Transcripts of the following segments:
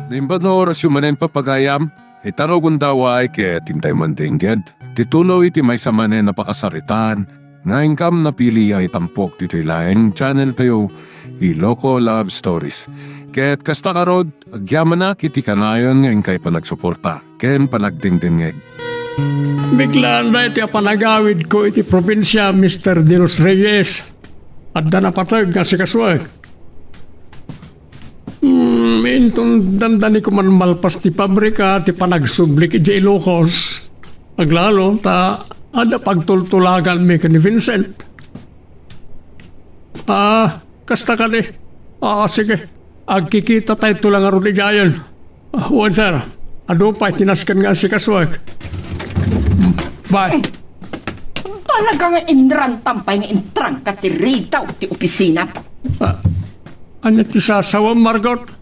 Limba no oras manen papagayam, itarogun daw ay kaya tintay mandingged. Titulo iti may samanen na pakasaritan, na ingkam na pili ay tampok dito ilaeng channel kayo, Iloco Love Stories. Kaya't kasta karod, agyaman na kiti kanayon ngayon kay panagsuporta, ken panagdingdingeg. Biglaan na iti panagawid ko iti probinsya, Mr. De Los Reyes. At na napatag nga si Kaswag. Intong dandani ko man malpas ti pabrika, ti panagsublik iti Ilocos. Aglalo, ada pagtultulagan mi ka ni Vincent. Kasta ka ni. Sige. Agkikita tayo tulang aron igayon. Wan sir, ado pa tinaskan nga si Kaswag. Bye. Talagang inran tampay nga intrang ka ti ritaw ti opisina. Ano ti sasawa, Margot?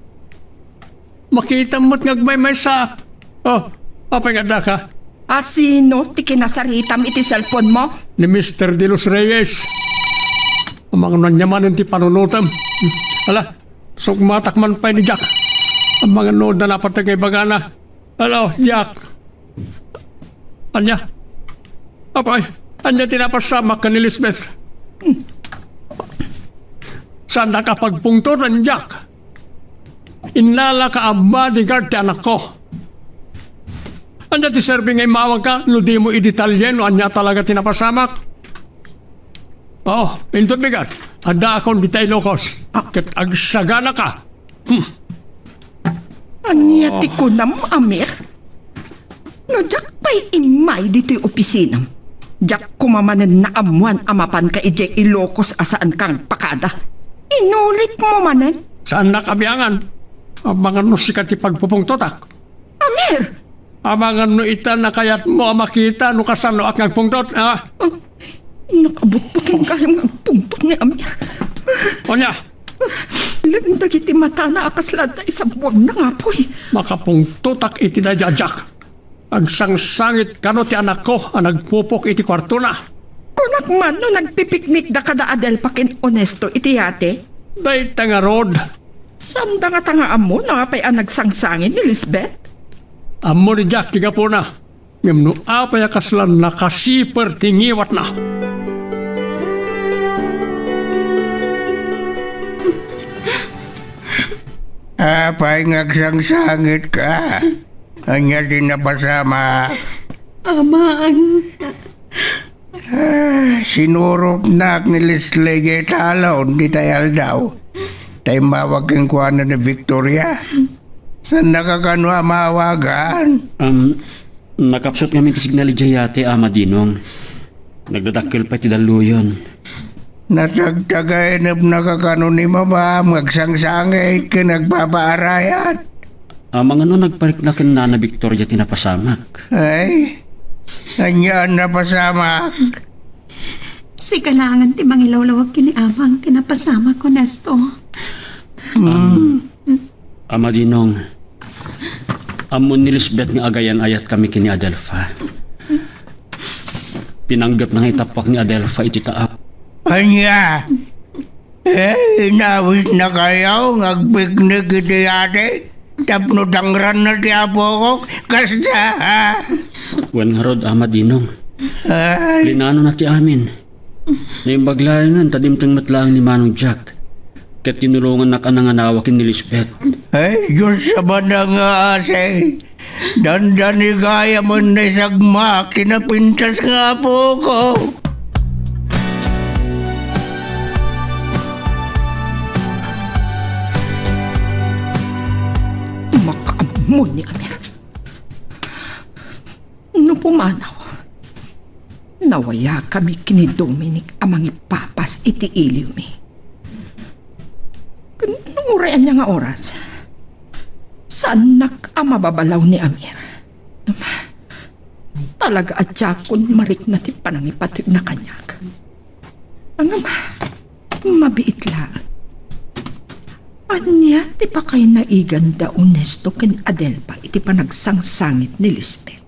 Makita mo't ngagmay-may sa... papagada ka. Sino ti kinasaritam iti cellphone mo? Ni Mr. De Los Reyes. Ang mga nanyaman ti panunutam. Ala, sugmatak man pa ni Jack. Ang mga nood na napatagay bagana. Hello, Jack. Anya? Apay, anya tinapasama ka ni Lisbeth? Saan nakapagpungturan, Jack? Inala ka ang bodyguard ti anak ko. Anya ti serving ay mawag ka, no di mo i-detalye, no anya talaga tinapasamak? Pintot bigat. Handa akong di tayo lokos. Kat agsagana ka. Anya ti kunam, Amir? No, Jack pa'y imay dito'y opisinam. Jack kumamanan na amuan amapan ka ijay Ilocos asaan kang pakada. Inulit mo manen? Saan nakabiyangan? Abangan mo sikat ipagpupungtotak. Amir! Abangan mo ita na kaya't mo makita no kasano at nagpungtot, ha? Nakabutbukin kayong nagpungtot ni Amir. Onya, Landag iti mata na akaslad na isang buwag na nga po eh. makapungtotak iti na jajak. Agsangsangit kano ti anak ko ang nagpupok iti kwarto na. Kunak man no nagpipiknik da kada Adel pakin honesto iti yate. Day tangarod. Saan da nga tangaan mo na nga pa'y ang nagsangsangin ni Lisbeth? Amo ni Jack tiga po na. Ngam no apay akaslan nakasiper tingiwat na. Apay ngagsangsangit ka. Anya din napasama. Amaan. Sinurop na ni Leslie talon di tayal daw. Tay mawag kang kuha ni Victoria. Saan nakakano mawagan? Nakapsot kami ti signal Jayate ama dinong. Nagdadakkel pa ti daluyon. Natagtagay na nakakano ni mama. Magsangsangit ka nagpapaarayat. Mga nagparik na kin na Victoria tinapasamak. Ay, anya napasamak. Si kalangan ti mangilawlawag kini amang tinapasama ko nesto. Ama dinong. Amon ni Lisbeth nga agayan ayat kami kini Adelpha. Pinanggap nang itapak ni Adelpha iti taap. Anya, inawis na kayo, ngagpiknik iti ate. Tapno dangran na ti apo ko, kasta. Wan harod ama dinong. Ay, Linano na ti amin. Naimbaglayangan tadimtang matlaang ni Manong Jack. Kat tinulungan na kananganawakin ni Lisbeth. ay, Diyos sa banang ase. Dandani gaya mo na sagma, kinapintas nga po ko. Makaamon ni Amir. No pumanaw. Nawaya kami kini Dominic amang ipapas iti iliw mi. Nungurayan niya nga oras. Saan nakamababalaw ni Amir? Talaga at yakon marik na ti panangipatig na kanyag. Ang mabiit lang. Anya, ti pa kayo naiganda honesto ken Adelpa iti panagsangsangit ni Lisbeth.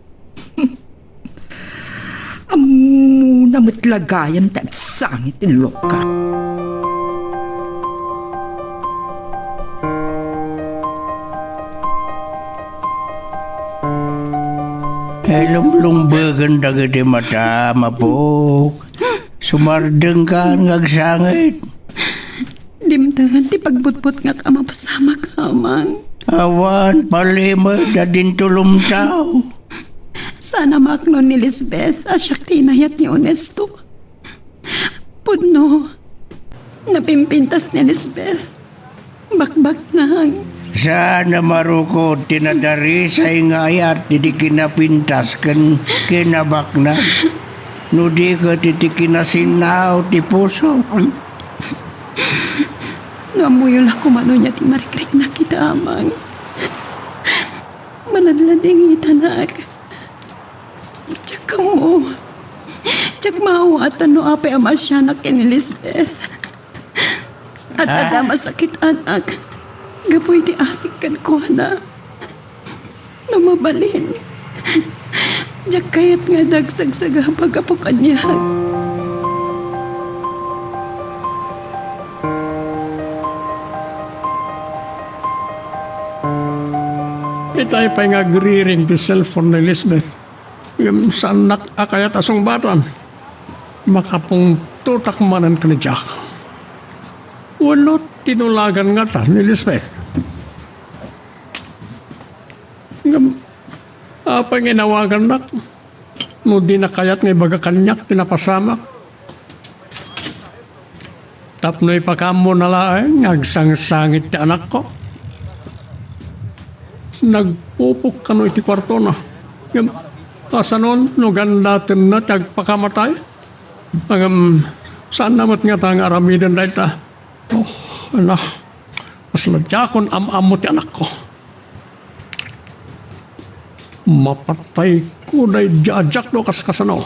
Amuna matlagayan ta sangit ni Loka. lumbagan dagiti mata, mapok. Sumardeng ka ngagsangit. Dimdangan ti pagbutbut nga ka mapasamak, amang. Awan, palima na din tulumtaw. Sana maknon ni Lisbeth asyak tinayat ni Onesto. Pudno, napimpintas ni Lisbeth. Bakbak nang. Sana marukod tinadari sa ingayat di kinapintas kan kinabakna. No di ka titi kinasinaw ti puso. Namuyol ako mano niya ti marikrik na kita, amang. Manadlading itanak. Tsaka mo. Tsak maawatan no apay amasyanak ni Lisbeth. At ada masakit anak. Gapoy ti asik kan ko na. Namabalin. Tsak kayat nga dagsagsaga pag-apo kanya. Itay pa nga agreeing to cellphone ni Elizabeth. Yung sanak akayat asong batan. Makapong tutakmanan ka ni Jack. Wala tinulagan nga ta ni Elizabeth. Apa nga inawagan na? No di na kayat nga ibaga kanyak tinapasamak. Tapno ipakamo na laeng agsangsangit ti anak ko. Nagpupok ka no iti kwarto na. Kasanon, no gandatin na tagpakamatay. Saan namat nga tang aramidan dahil ta? Oh, ala. Mas ladyakon am-amo ti anak ko. Mapatay ko dahil jajak do kaskasano.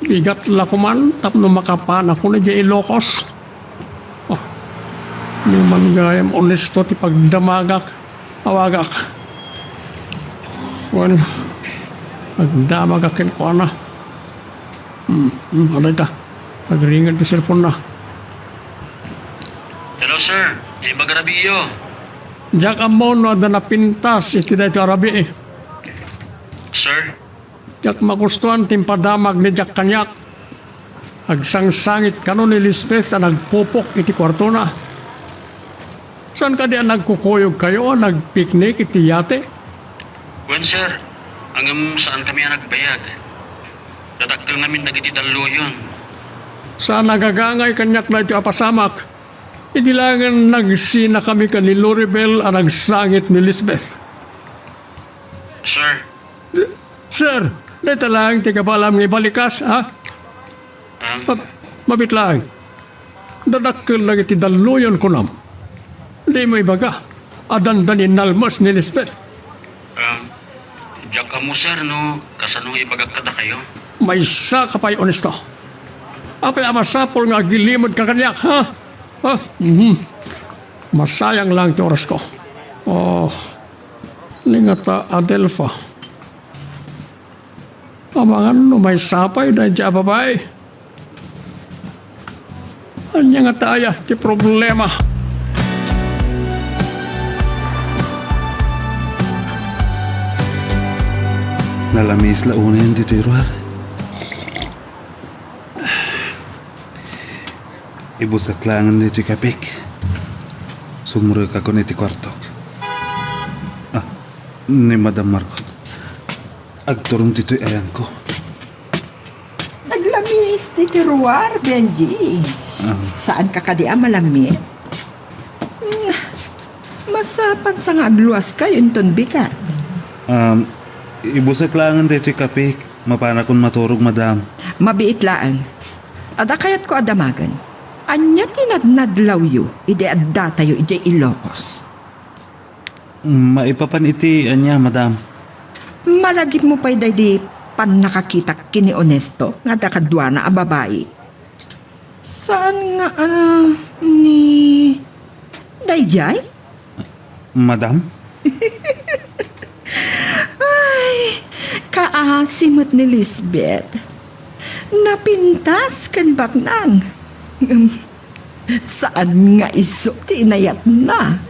Igat lakuman, tapno makapan ako na di Ilocos. Oh, di man gayam honesto ti pagdamagak. Awagak. Well, nagdamagakin ko na. Alay ta. Nagringan ti cellphone na. Hello, sir. Ibagarabiyo. Jack amon no ada napintas iti dahito arabi eh. Sir? Jack magustuhan timpadamag ni Jack kanyak. Agsangsangit kanon ni Lisbeth na nagpupok iti kwarto na. Saan ka diyan nagkukuyog kayo? Nagpiknik iti yate? Wen, sir. Hanggang saan kami nagbayag? Dadakkel ngamin dagiti daluyon. Saan nagagangay kanyak na ito apasamak? Itilangan nagsina kami ka ni Loribel ang nagsangit ni Lisbeth. Sir? Sir, dito lang, tiga pa alam ng ibalikas, ha? Mabit lang. Dadakkel lang iti daluyon ko nam. Di mo ibaga, adandanin nalmas ni Lisbeth. Diyak ka mo, sir, no? Kasanong ibagagkada kayo? May isa ka pa'y honesto. Apay amasapol nga gilimod ka kanyak, ha? Masayang lang ti oras ko. Oh, lingata Adelpha. Amangan no may sapay na dya babay. Anya nga taaya ti problema. Nalamis launin dito iruar. Ibusak langan dito kapik. Sumurag ako niti kwartok. Ni Madam Margot. Agturong dito'y ayan ko. Naglamis ti tiruar, Benji. Saan ka kadi malami? Masapan sa nga agluwas ka yun ton bigat. Ibusak langan dito'y kapik. Mapana kong maturog, Madam. Mabiit laan. Ada kayat ko adamagan. Anya tinadnadlaw yu, ide adda tayo ide Ilocos. Maipapan iti, anya, Madam. Malagip mo pa'y di pan nakakita kini Onesto nga da kadwa na a babae. Saan nga ni Dayjay? Madam? Ay, kaasimot ni Lisbeth. Napintas kan baknang. Saan nga iso tinayat na?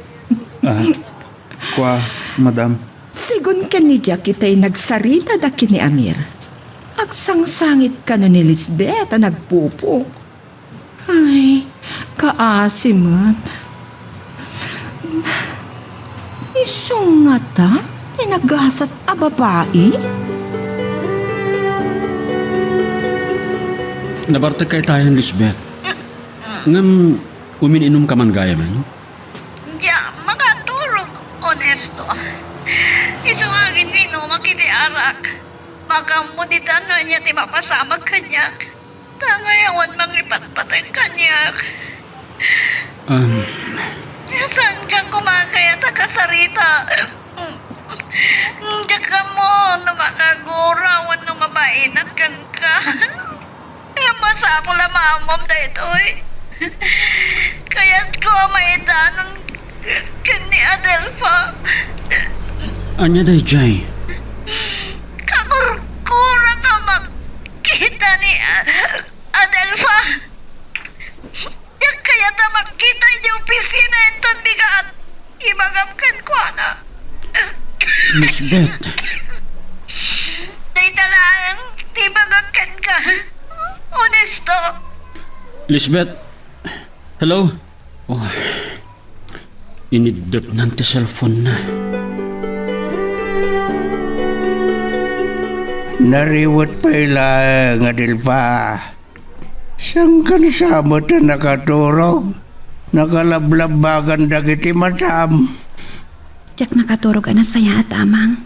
Kwa, Madam. Sigun ka ni Jack itay nagsarita da kini Amir. Agsangsangit ka no ni Lisbeth a nagpupo. Ay, kaasi man. Isungat ta? Tinagasat a babae? Nabartag kay tayo, Lisbeth. Ngam, umininom ka man gaya man? Ya, mga turog, honesto. Isang akin nino makitiarak. Baka mo di tanan niya ti mapasamag kanyak. Tangayawan manglipatpatay kanyak. Saan kang kumakaya takasarita? Diyak ka mo na makagurawan ng mabainan kan ka. Masa ako lang mamam da ito'y. Kaya't ko maidanan kan ni Adelfa. Anya day, Jay? Kakurkura ka makita ni Adelfa. Diyak kaya ta makita yung opisina ito bigat. Ibagapkan ko na. Lisbeth, Day talaan, tibagapkan ka. Honesto. Lisbeth, hello? Oh, inidot ng cellphone na. Nariwat pa ilang, Adelfa. Saan ka nasama ta nakaturog? Nakalablabagan dagiti masam. Jack nakaturog na saya at amang.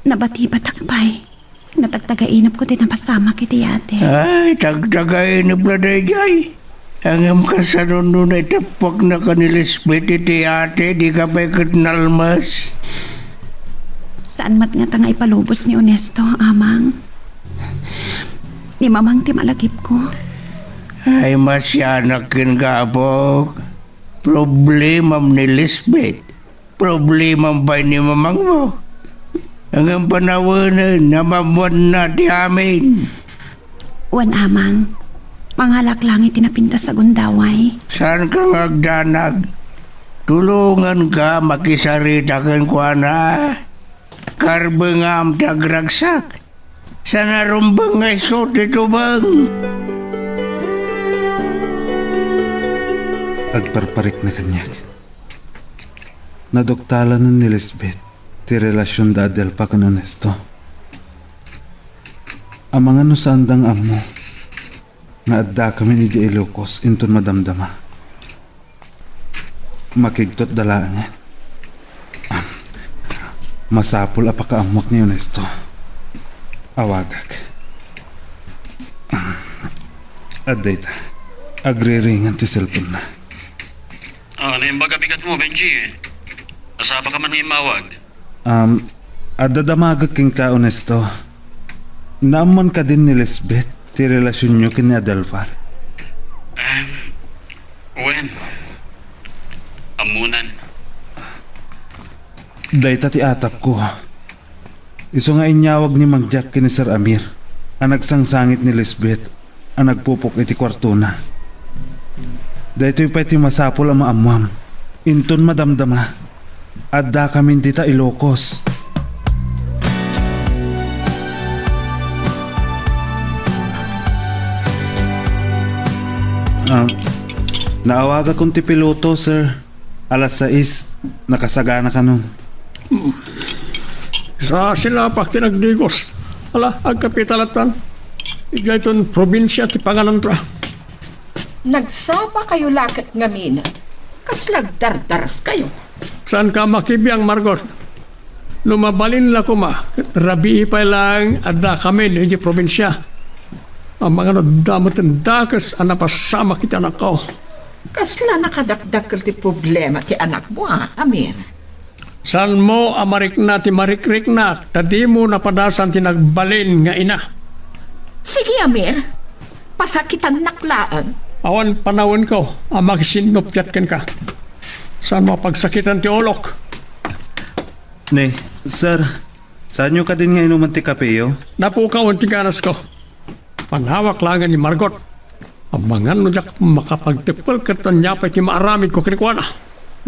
Nabati batakpay. Natagtagainap ko din ang pasama kiti ate. Ay, tagtagainip na dayay. Ang kasaruno na itapok na kanilisbet iti ate, di ka pa ikatnalmas. Saan mat nga tanga ipalubos ni Honesto, amang? Ni mamang ti malagip ko. Ay, masyanakin ka po. Problemam ni Lisbeth. Problemam ba ni mamang mo? Ang panawanan na mabuan na di amin. Wan amang, mangalak lang itinapinta sa gundaway. Saan ka ngagdanag? Tulungan ka makisarita kan kwa na. Karbengam tagragsak. Sana rumbang ngay sot ito bang? Agparparik na kanyak. Nadoktalan ni Lisbeth ti relasyon da Adelfa kan Honesto. Ang mga nusandang amo nga adda kami ni Di Ilocos inton madamdama. Makigtot dalaan. Masapul apakaamok ni Honesto. Awagag. Adday ta. Agre-ringan ti cellphone na. Ano yung bagabigat mo, Benji? Asaba ka man ng imawag. Adadamagag king ka, Honesto. Naaman ka din ni Lisbeth ti relasyon nyo kin ni Adelfa. Wen. Amunan. Dayta ti atap ko. Iso nga inyawag ni Mang Jack kin ni Sir Amir. Ang nagsangsangit ni Lisbeth. Ang nagpupok iti kwarto na. Dayto'y pa iti masapol ang maamwam. Inton madamdama. Adda kami dita Ilocos. Naawaga kong ti piloto, sir. Alas 6, nakasagana ka nun. Sa sila pa tinagdigos. Ala, agkapitalatan. Igayton probinsya ti panganantra. Nagsama kayo lakat ngamin. Kaslag dardaras kayo. Saan ka makibiyang, Margot? Lumabalin la ko ma. Rabi pa lang adda kami ni probinsya. Ang mga nadamot ng dakas ang napasama kita na ko. Kasla nakadakdakkel ti problema ti anak mo, Amir. San mo amarik na ti marikrik na, tadi mo napadasan ti nagbalin nga ina. Sige, Amir. Pasakitan naklaan. Awan panawin ko, ang magsinopyat ken ka. Saan mo pagsakitan ti olok? Ne, sir, saan nyo ka din nga inuman ti kapeyo? Napukaw ang tiganas ko. Panhawak langan ni Margot. Ang mga nujak makapagtipal katanya pa iti maaramid ko kinikwana.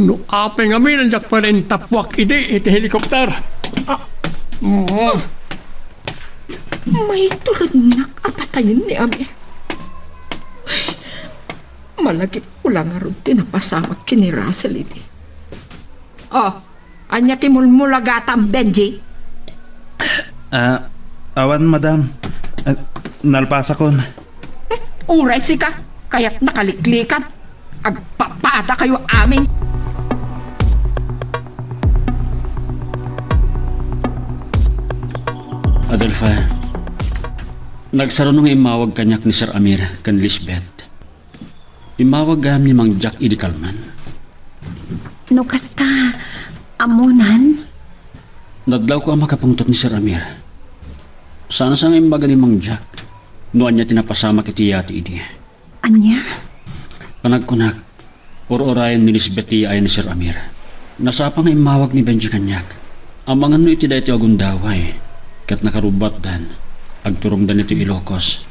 No apeng amin ang jak pa rin tapwak ide iti helikopter. May turnak apatayin ni Amir. Ay, malagip ko lang nga rin tinapasamak kini Russell iti. Oh, anya ti mulmulagatam, Benji. Awan, madam. Nalpasa kon. Uray si ka, kaya't nakaliklikan. Agpapada kayo amin. Adelfa, nagsaro nung imawag kanyak ni Sir Amir kan Lisbeth. Imawag ni Mang Jack Idikalman. No kasta, amunan? Nadlaw ko ang makapungtot ni Sir Amir. Sana sa ngayon baga ni Mang Jack. Noan niya tinapasama kiti yati idi. Anya? Panagkunak, or-orayan ni Lisbeth ay ni Sir Amir. Nasapa nga imawag ni Benji kanyak. Ang mga no iti dahi agundaway. Kat nakarubat dan, agturong dan ito Ilocos.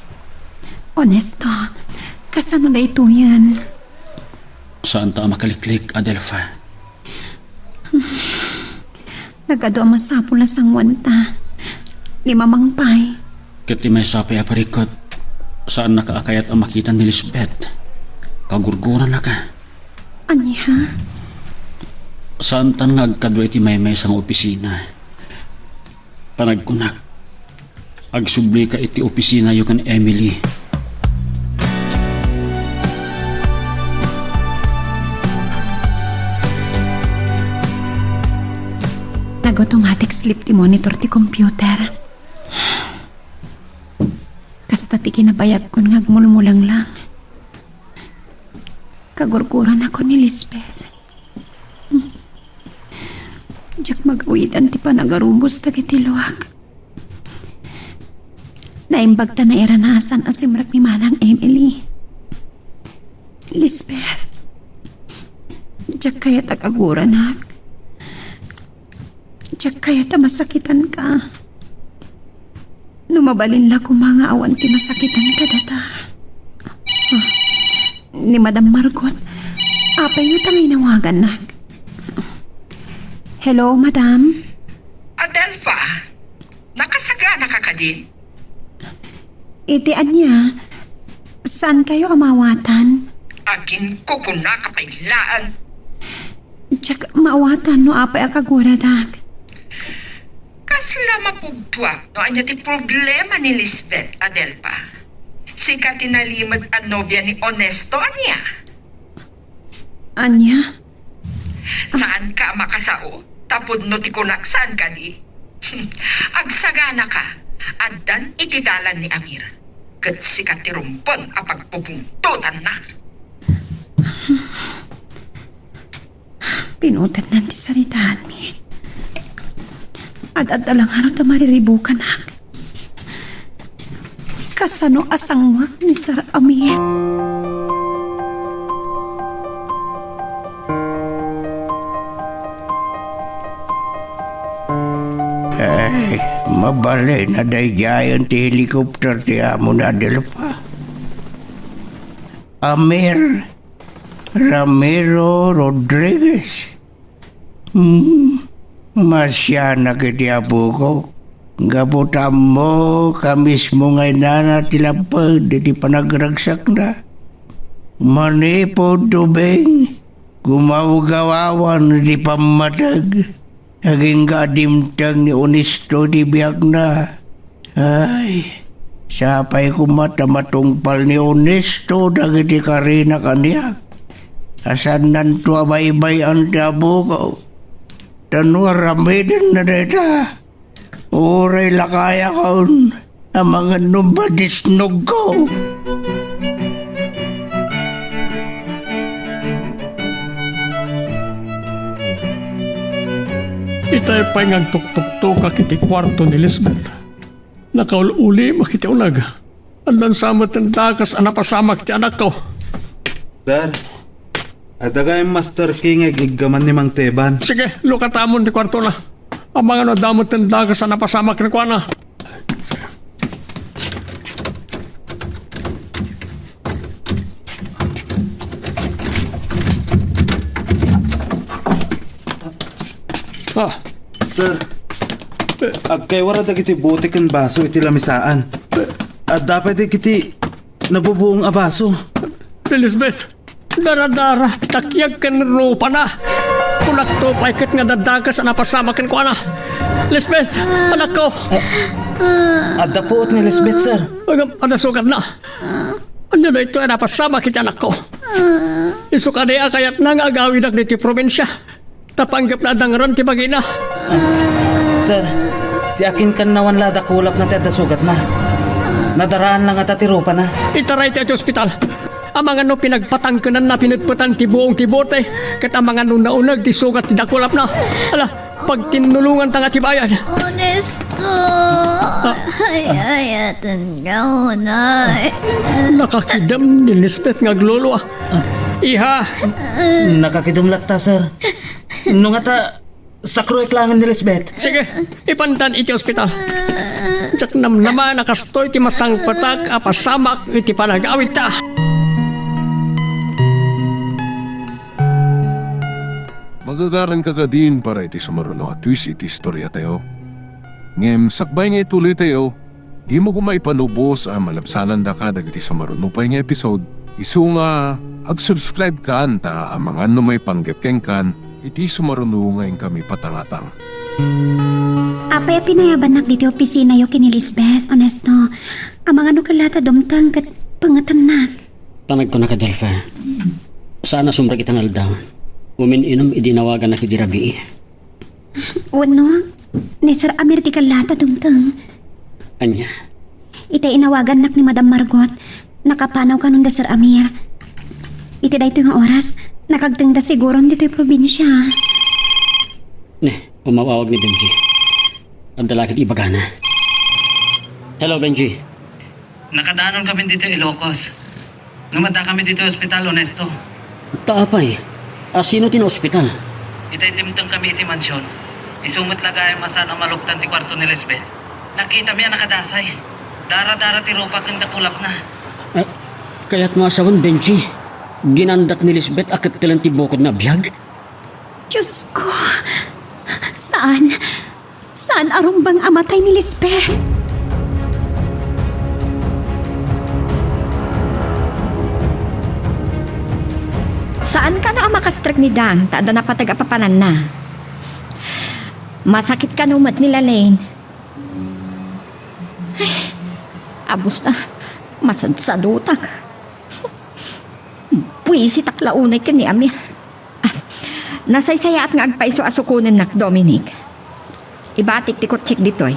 Honesto, kasano na ito yan? Saan ta makaliklik, Adelfa? Nagado ang masapula sang wanta. Ni Mamang Pay. Kati may sapay aparikot, saan nakaakayat ang makita ni Lisbeth? Kagurguran na ka. Anya? Saan tan nga agkadwa iti may sang opisina? Panagkunak, agsubli ka iti opisina yu kan Emily. Nag-automatic sleep ti monitor ti computer. Kasta ti kinabayag ko nga agmulmulang lang. Kagurguran ako ni Lisbeth. Diyak mag-uwidan ti panagarumbos dagiti luwag. Naimbag ta na iranasan asimrak ni Manang Emily. Lisbeth, diyak kaya tagaguran hak. Diyak kaya ta masakitan ka. Numabalin la ko mga awan ti masakitan ka data. Ni Madam Margot, apay nga tangay nawagan nak. Hello, Madam? Adelfa, nakasagana ka din? Itian niya, saan kayo amawatan? Agin ko kung nakapailaan. Tsak maawatan no apay akaguradak. Kasla mapugtwa no anya ti problema ni Lisbeth, Adelfa. Sika tinalimad ang nobya ni Honesto niya. Anya? Saan ka makasao? Tapod no ti kunak saan ka di? Agsagana ka, addan itidalan ni Amir. Kat sikat ti rumpon a pagpupungtutan na. Pinutat nanti saritaan mi. At alang harap na mariribukan hak. Kasano asangwak ni Sir Amir. Ay, mabali na dayjayan ti helicopter ti amo na Adelfa. Amir Ramiro Rodriguez. Masya na kiti apo ko. Gabutam mo kamis mo ngay na tilapad di panagragsak na. Manipod tubing. Gumaw-gawawan di pamatag. Naging kadimtang ni Honesto di biyag na. Ay, sapay kumata matungpal ni Honesto dagiti karina kaniyak. Asan nanto abay-bay ang tabo ko. Tanwa ramidan na dita. Uray lakaya kaun. Ang mga numbadisnog ko. Itay pa nga tuk-tuk-tuk kiti kwarto ni Lisbeth. Nakaululi makiti ulag. Andan samot ng dakas anapasamak ti anak ko. Dar, adagay Master King ay gigaman ni Mang Teban. Sige, lukatamon ti kwarto na. Ang mga nadamot ng dakas anapasamak ni Kwana. Sir, Agkay wala dagiti butik ang baso iti lamisaan. At dapat iti nabubuong abaso. Elizabeth, dara-dara, takyag kan rupa na. Kunak to, paikit nga dadagas, napasama kan ko, ana. Elizabeth, anak ko. Adda po ni Lisbeth, sir. Agam, ada sugat na. Ano na ito, napasama kita, anak ko. Isuka niya kaya't nang agawin na dito probinsya. Tapanggap na dangaran ti bagina. Sir, ti akin kan nawan lada kulap na ti adda sugat na. Nadaraan lang at atirupa na. Itaray ti ospital. Ang mga no pinagpatangkanan na pinagpatan ti buong tibote. Kat ang mga no naunag ti sugat ti dakulap na. Ala, pag tinulungan tanga ti bayan. Honesto! Hayayatan nga, unay. Nakakidam ni Lisbeth nga glolo. Iha, Nakakidumlat ta, sir. Nung ata, sakro iklangan ni Lisbeth. sige, ipantan iti ospital. Diyak namnaman nakastoy ti masang patak apasamak iti panagawit ta. Magagaran ka ka din para iti sumaruno at twist iti istorya tayo. Ngem, sakbay nga ituloy tayo, di mo kumaipanubos ang malabsanan da ka dagiti sumaruno pa nga episode. Isu nga, ag-subscribe ka anta ang mga ano may panggepkeng kan, iti sumaruno ngayon kami patangatang. Apay pinayabanak dito opisina yo kini Lisbeth, honesto. Ang mga nukalata dumtang kat pangatan na. Tanag ko na ka, Delpha. Sana sumrag itang aldaw. Umininom idinawagan na kidirabi. Wano, ni Sir Amir di kalata dumtang. Anya, Ita inawagan nak ni Madam Margot. Nakapanaw ka nun da Sir Amir. Iti da ito nga oras. Nakagtang da siguro dito yung probinsya. umawawag ni Benji. Ang dalakit ibagana. Hello, Benji. Nakadaanon kami dito Ilocos. Ngumanda kami dito ospital, honesto. Taapay. Sino tin-ospital? Itaitimtang kami iti mansyon. Isumot lagay masan ang maluktan ti kwarto ni Lisbeth. Nakita mi ang nakadasay. Dara-dara ti rupa kanda kulap na. Kaya't masawan, Benji. Ginandat ni Lisbeth akit tilang tibukod na biyag. Diyos ko. Saan? Saan arong bang amatay ni Lisbeth? Saan ka na makastrak ni Dang? Taada na patag-apapanan na. Masakit ka na umat nila, Lane. Ay, abos na. Masadsadutak. Puisi taklaunay ka ni Amir. Nasaysaya at nga agpaiso asukunan nak Dominic. Ibatik ti kotsek ditoy.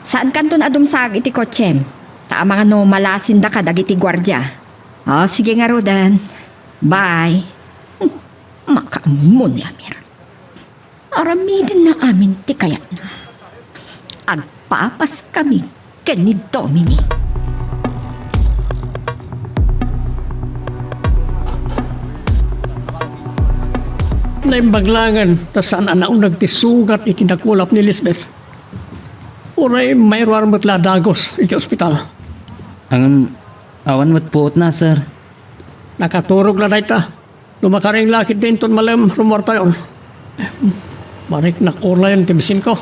Saan kanto na adumsag iti kotsem? Ta mga no malasin da ka dagiti gwardya. Oh, sige nga Rodan. Bye. Makaamon ni Amir. Aramidin na amin ti kaya na. Agpapas kami ken ni Dominic. Naimbaglangan, ta saan anaunag ti sugat iti nakulap ni Lisbeth. Uray, mayroon matla dagos iti ospital. Ang awan mo't puot na, sir. Nakaturog na ta. Lumakaring lakit din ton malam rumor tayo. Marik nakulayan ti bisin ko.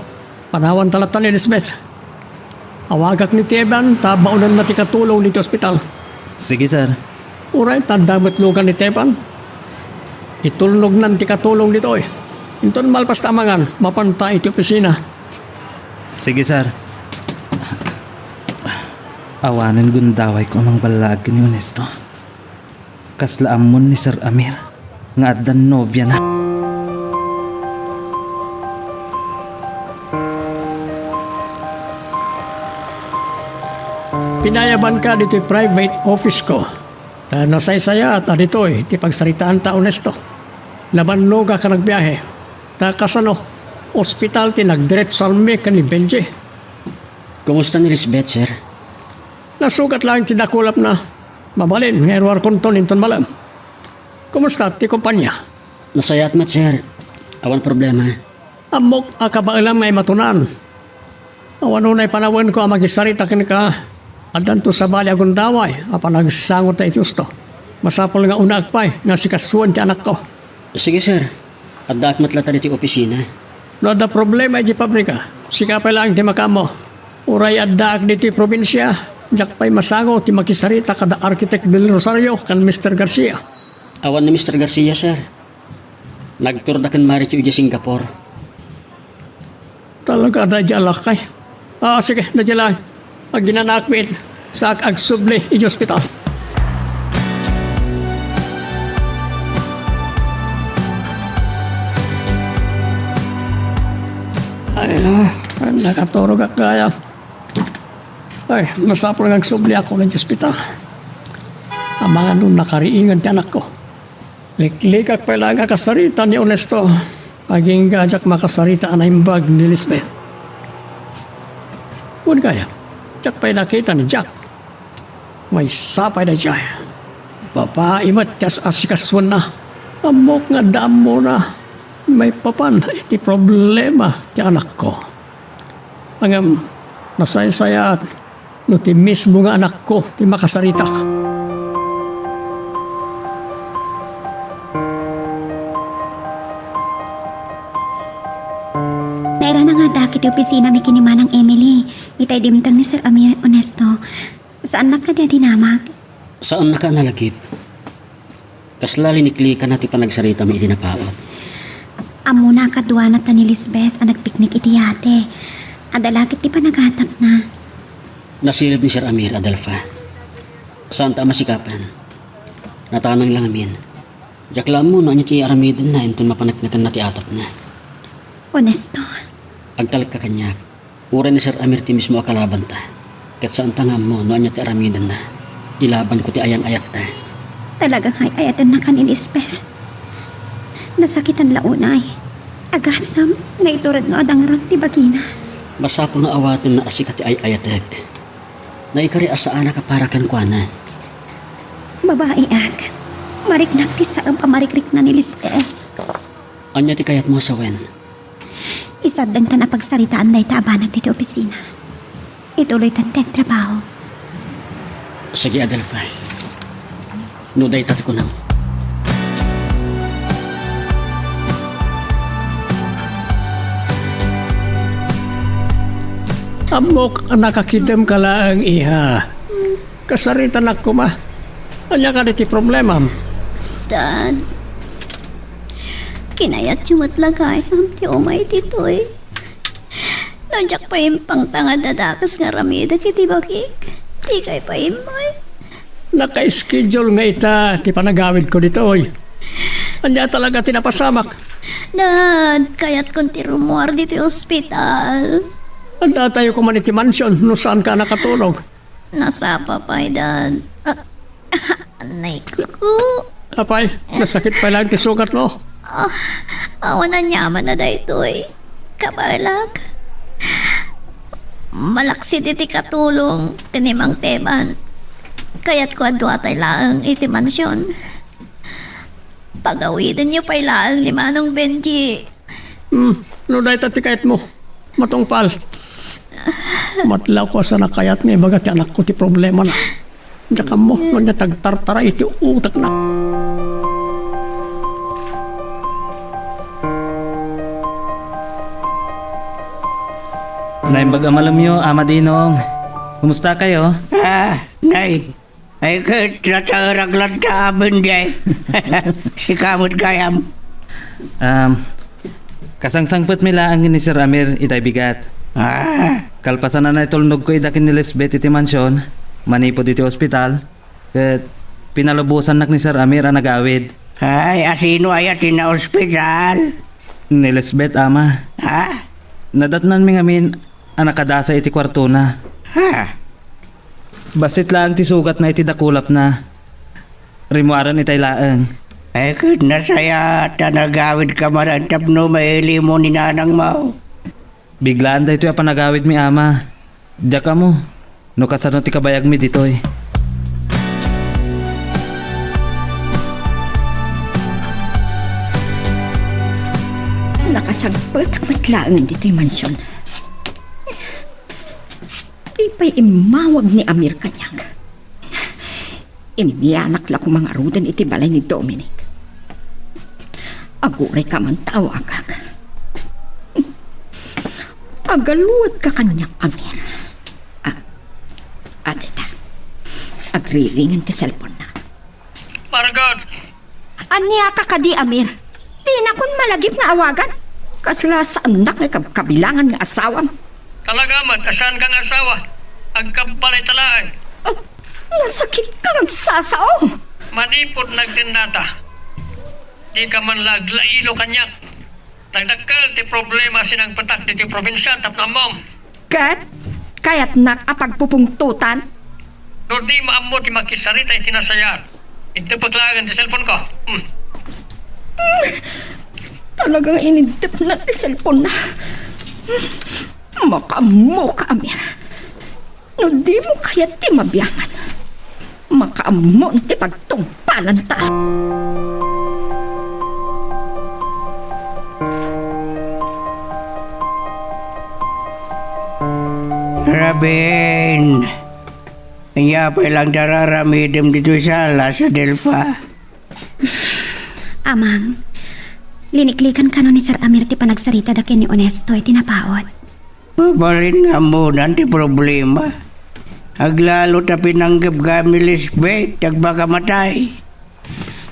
Panawan talata ni Lisbeth. Awagak ni Teban, tabaunan na ti katulong niti ospital. Sige, sir. Uray, tandamot lugan ni Teban. Itulnog nan ti katulong dito eh. Inton malpas tamangan, mapanta iti opisina. Sige, sir. Awanan gundaway ko amang balag ni Honesto. Kaslaamon ni Sir Amir. Nga addan nobya na. Pinayaban ka dito yung private office ko. Ta nasaysaya at dito eh, ti pagsaritaan ta honesto. Labanno ka nagbiyahe. Ta kasano, ospital ti nagdiretso salme ka ni Benji. Kumusta ni Lisbeth, sir? Nasugat lang ti dakulap na. Mabalin, ngerwar konton inton malam. Kumusta ti kumpanya? Nasayat mat, sir. Awan problema. Amok akabailam ngay matunan. Awan unay panawan ko ang magisarita kin ka. Adan to sa bali akong daway. Apa nagsangot na itiusto. Masapol nga unagpay nga si kasuan ti anak ko. Sige, sir. At dakmat lata dito opisina. no ada problema di pabrika. Sikapay lang di makamo. Uray addaak dito probinsya. Jak pa'y masango ti makisarita kada Architect del Rosario kan Mr. Garcia. Awan ni Mr. Garcia, sir. Nagtur da kan mari ti Singapore. Talaga na dyan lakay. Sige, na dyan lang. Pag ginanakwit sa agsubli i hospital. Ay, nakaturog at kaya. Ay, nasapol ng agsubli ako ng hospital. Ang mga nun nakariingan ti anak ko. Liklikak pa lang kasarita ni Onesto. Paging gajak makasarita ang imbag ni Lisbeth. Kung kaya, Jack pa'y nakita ni Jack. May sapay na siya. Babae mat kas asikaswan na. Amok nga damo na. May papan, iti problema ti anak ko. Ang nasaya-saya no ti mismo nga anak ko ti makasarita. Naira na nga dakit yung opisina may kinimanang Emily. Itay dimtang ni Sir Amir Onesto. Saan na ka dia dinamag? Saan na ka nalagip? Kaslali ni Klika na ti panagsarita may itinapaot. Amo na kadwa na ta ni Lisbeth ang nagpiknik iti yate. Adalakit ti panagatap na. Nasilip ni Sir Amir, Adelfa. Saan ta masikapan? Natanang lang amin. Jaklam mo na niya ti aramidin na intun mapanagnakan na ti atap na. Onesto. Agtalag ka kanyak. Ura ni Sir Amir ti mismo akalaban ta. Kat saan tangam mo no niya ti aramidin na. Ilaban ko ti ayang ayat ta. Talagang hayayatan na ka ni Lisbeth. Nasakitan launay. Agasam na iturad no adang rat ti bagina. Masapol na awatin na asika ti ay ayatek. Na ikari asaan ka para kan kuana. Babae ak. Mariknak ti saam pamarikrik na ni Lisbeth. Anya ti kayat mo sawen. Isadang tan pagsaritaan na itabanag dito opisina. Ituloy tan tek trabaho. Sige, Adelfa. Nuday tati ko na. Amok nakakidem ka lang iha. Kasaritan ako ma. Anya ka ti problema. Dad, kinayat yung matlagay ang ti umay titoy. Nandiyak pa yung pangtanga dadakas nga ramida kiti bakik. Di kay pa imay. Naka-schedule nga ita ti panagawid ko dito oy. Anya talaga tinapasamak. Dad, kayat kong ti rumuar dito yung ospital. Anda tayo ko man iti mansion no saan ka nakatulog. Nasa papay, Dad. Anay ko. Apay, nasakit pa lang ti sugat mo. Awan na nyaman na daytoy. Kabalag. Malaksi diti katulong tinimang teman. Kaya't ko adwa tay lang iti mansyon. Pagawidin niyo pa ilang ni Manong Benji. No dahi tati kayat mo. Matungpal. Matlaw ko sa nakayat ni bagat anak ko ti problema na. Diyan mo, no niya tagtartara iti utak na. Naimbag amalamyo, Ama Dinong. Kumusta kayo? Nay. Ay kataraglan taban day. Si kamot kayam. Kasangsangpet mila ang ni Sir Amir itay bigat. Kalpasan na itulnog ko idakin ni Lisbeth iti mansyon, manipod iti ospital, ket pinalubusan nak ni Sir Amir ang nagawid. Ay, asino ayat na ospital? Ni Lisbeth, Ama. Nadatnan mi ngamin ang nakadasa iti kwarto na. Basit lang ti sugat na iti dakulap na. Rimuaran itay laeng. Ay, kud nasaya tanagawid ka marantap no maili mo ni nanang mau. Biglaan da ito yung panagawid mi, Ama. Diyak ka mo. No kasano ti kabayag mi ditoy. Nakasagpag ang matlaangan dito yung mansyon. Di pa'y imawag ni Amir kanyang. Imiyanak la kong mga rudan iti balay ni Dominic. Aguray ka man tao agag. Agaluwad ka kanyang Amir. Adita. Agriringin ti cellphone na. Margot! Anya ka kadi, Amir. Di na kun malagip nga awagan. Kasla sa anak nga kabilangan nga asawam. Kalagaman, asan kang asawa? Agkabalay talaan. Oh, nasakit ka nagsasao. Manipod nagdinata. Di ka man laglailo kanyak. Nagdakal ti problema sinang patak di ti probinsya tapno mom. Kat, kaya't nakapagpupungtutan. No di maamo ti makisarita iti nasayar. Ito paglagan ti cellphone ko. Talagang inidip na ti cellphone na. Makaamo ka, Amir. No di mo kaya ti mabiyangan. Makaamo ti pagtungpalan ta. Rabin, kaya pa lang dararamidim dito sa Delfa. Amang, liniklikan ka nun ni Sir Amir ti panagsarita dakin ni Onesto iti napaot. Mabalin nga muna ti problema. Aglalo ta pinanggap kami Lisbeth, tagbaka matay.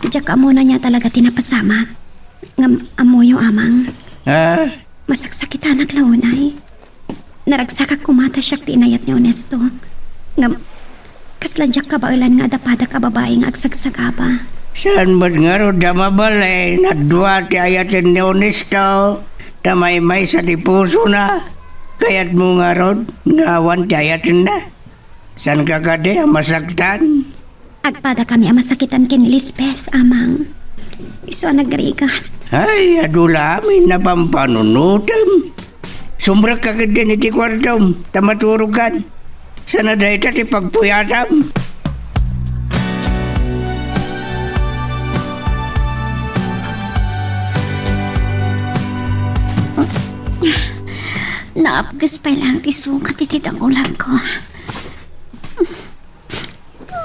Diyak ka muna niya talaga tinapasamak. Ngam amoyo amang. Ha? Masaksakitan naglaunay. Naragsakak kumata siya ti inayat ni Onesto. Ngam, kasladyak ka bailan nga dapada ka babae nga agsagsagaba. Saan ba't nga ro damabalay na dua ti ayatin ni Onesto, tamay-may sa ti puso na. Kaya't mo nga ro, ngawan ti ayatin na. San ka kade masaktan? Agpada kami ang masakitan kin ni Lisbeth, amang. Iso ang nagrigat. Ay, adula amin na pampanunutam. Sumbrak ka din iti kwartom, tamaturugan. Sana dahi ti pagpuyatam. Naapgas pa lang ti sukat iti ang ulam ko.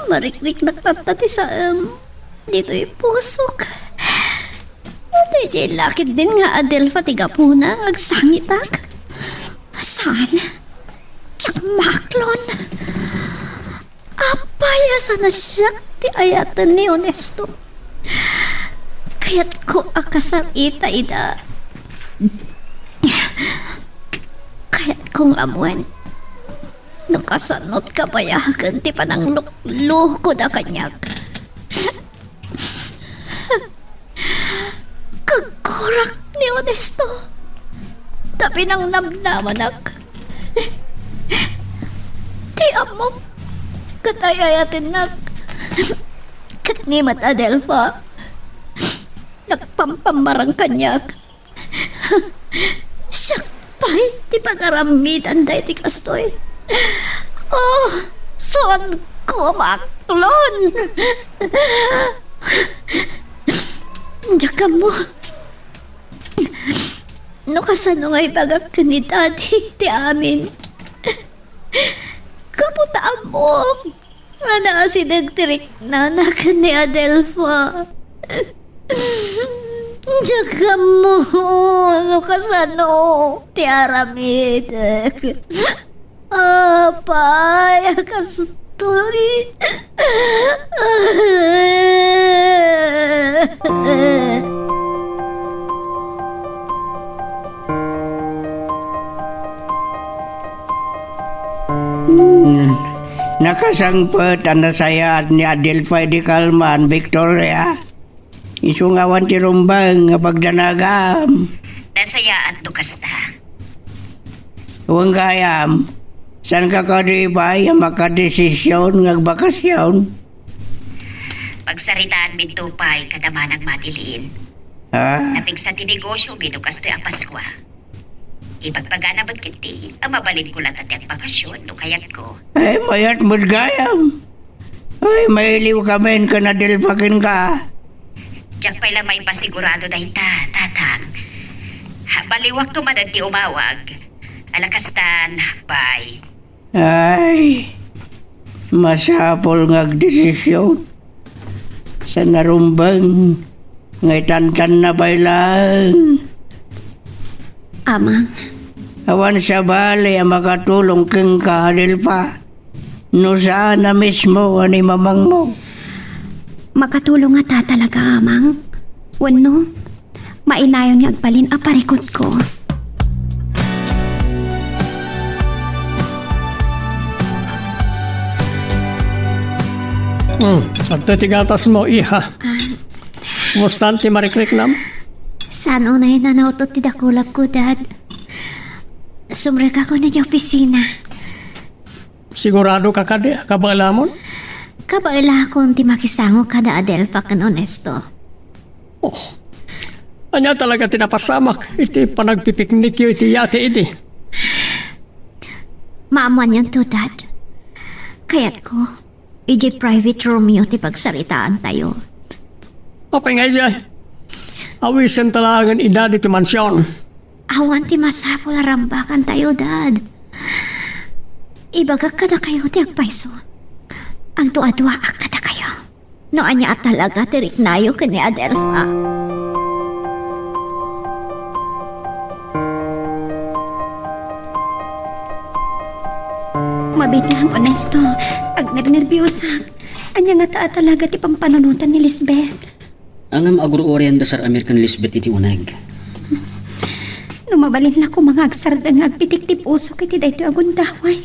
Marikrik nagtatati sa dito'y pusok. Dito'y lakit din nga Adelfa tigapuna agsangitak. Saan? Tsak maklon. Apaya sana siya ti ayatan ni Onesto. Kaya't ko akasarita ida. Kaya't kong amuan. Nakasanot ka payagan ti panang lukluh ko na kanyak. Kagkurak ni Onesto. Tapi nang namnamanak. Ti amok. Katayayatin nak. Katnimat Adelfa. Nagpampamarang kanyak. Sakpay ti panaramitan dahi ti kastoy. Oh, son ko maklon. Diyak mo. No kasano nga'y bagak ka ni Daddy, ti amin. Kaputaan mo. Nga na si nagtirik na anak ni Adelfa. Diyak mo. No kasano, ti aramid. Apay, kastoy. Nakasangpet ang nasayaan ni Adelfa di Kalman, Victoria. Isungawan ti rumbang nga pagdanagam. Nasayaan to kasta. Huwag gayam, saan ka kadibay ang makadesisyon ng bakasyon? Pagsaritaan mintupay kadamanang madilin. Ha? Napig sa tinegosyo binukas to ang Paskwa. Ipagpagana ba't kiti, ang mabalin ko lang at ang bakasyon no kayat ko. Ay, mayat mo't gayam. Ay, mailiw kamen ka na delfakin ka. Diyak pa'y lang may pasigurado dahil tatang. Baliwak to man ti umawag. Alakastan, bye. Ay, masapol ng desisyon. Sa narumbang, ngay tantan na ba lang? Amang, Awan sa bali ang makatulong kang ka, Adelfa. No saan na mismo ani mamang mo. Makatulong nga ta talaga, amang. Wano, mainayon nga agbalin a parikot ko. At titigatas mo, iha. Mustante marikrik nam? Saan unay na nautot ti dakulap ko, Dad? Sumrek ako na di opisina. Sigurado ka kadi, kabalamon? Kabaila akong ti makisango kada Adelfa kan honesto. Anya talaga tinapasamak, iti panagpipiknik yu iti yate iti. Maamuan yan to, Dad. Kaya't ko, iji private room yu ti pagsaritaan tayo. Apay nga siya, awisan talagang edad iti mansyon. Awan ti masapol rambakan tayo, Dad. Ibagak kada kayo ti agpaiso. Ang tuwa-tuwa kada kayo. No anya at talaga tirik nayo kani Adelfa. Mabit lang, honesto. Ag nervyusak. Anya nga taa talaga ti pampanunutan ni Lisbeth. Ang agro-orian da Sir Amir kan Lisbeth iti unag. Numabalin na ko mga agsarda nga agpitik ti puso kiti dayto agundaway.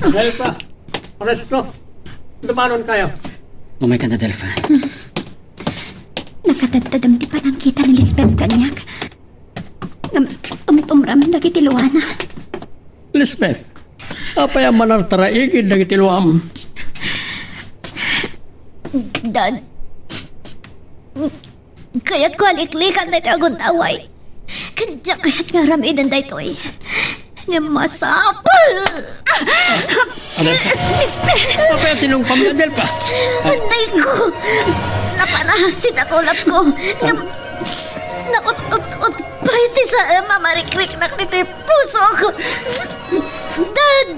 Delfa, Oresto, dumanon kayo. Umay ka na, Delfa. Nakadadadam ti panang kita ni Lisbeth kanyak. Tumtumram dagiti luana. Lisbeth, apay ang manartaraigid dagiti luam. Dad, kaya't ko aliklikan na ito agundaway. Kadya kaya't nga ramidan da ito eh. Nga masapal! Lisbeth! Apay ang tinumpam na, Delfa. Anday ko! Napanahasin ako lap ko. Nakot-ut-ut pa iti sa mamarikrik na nito yung puso ko. Dad!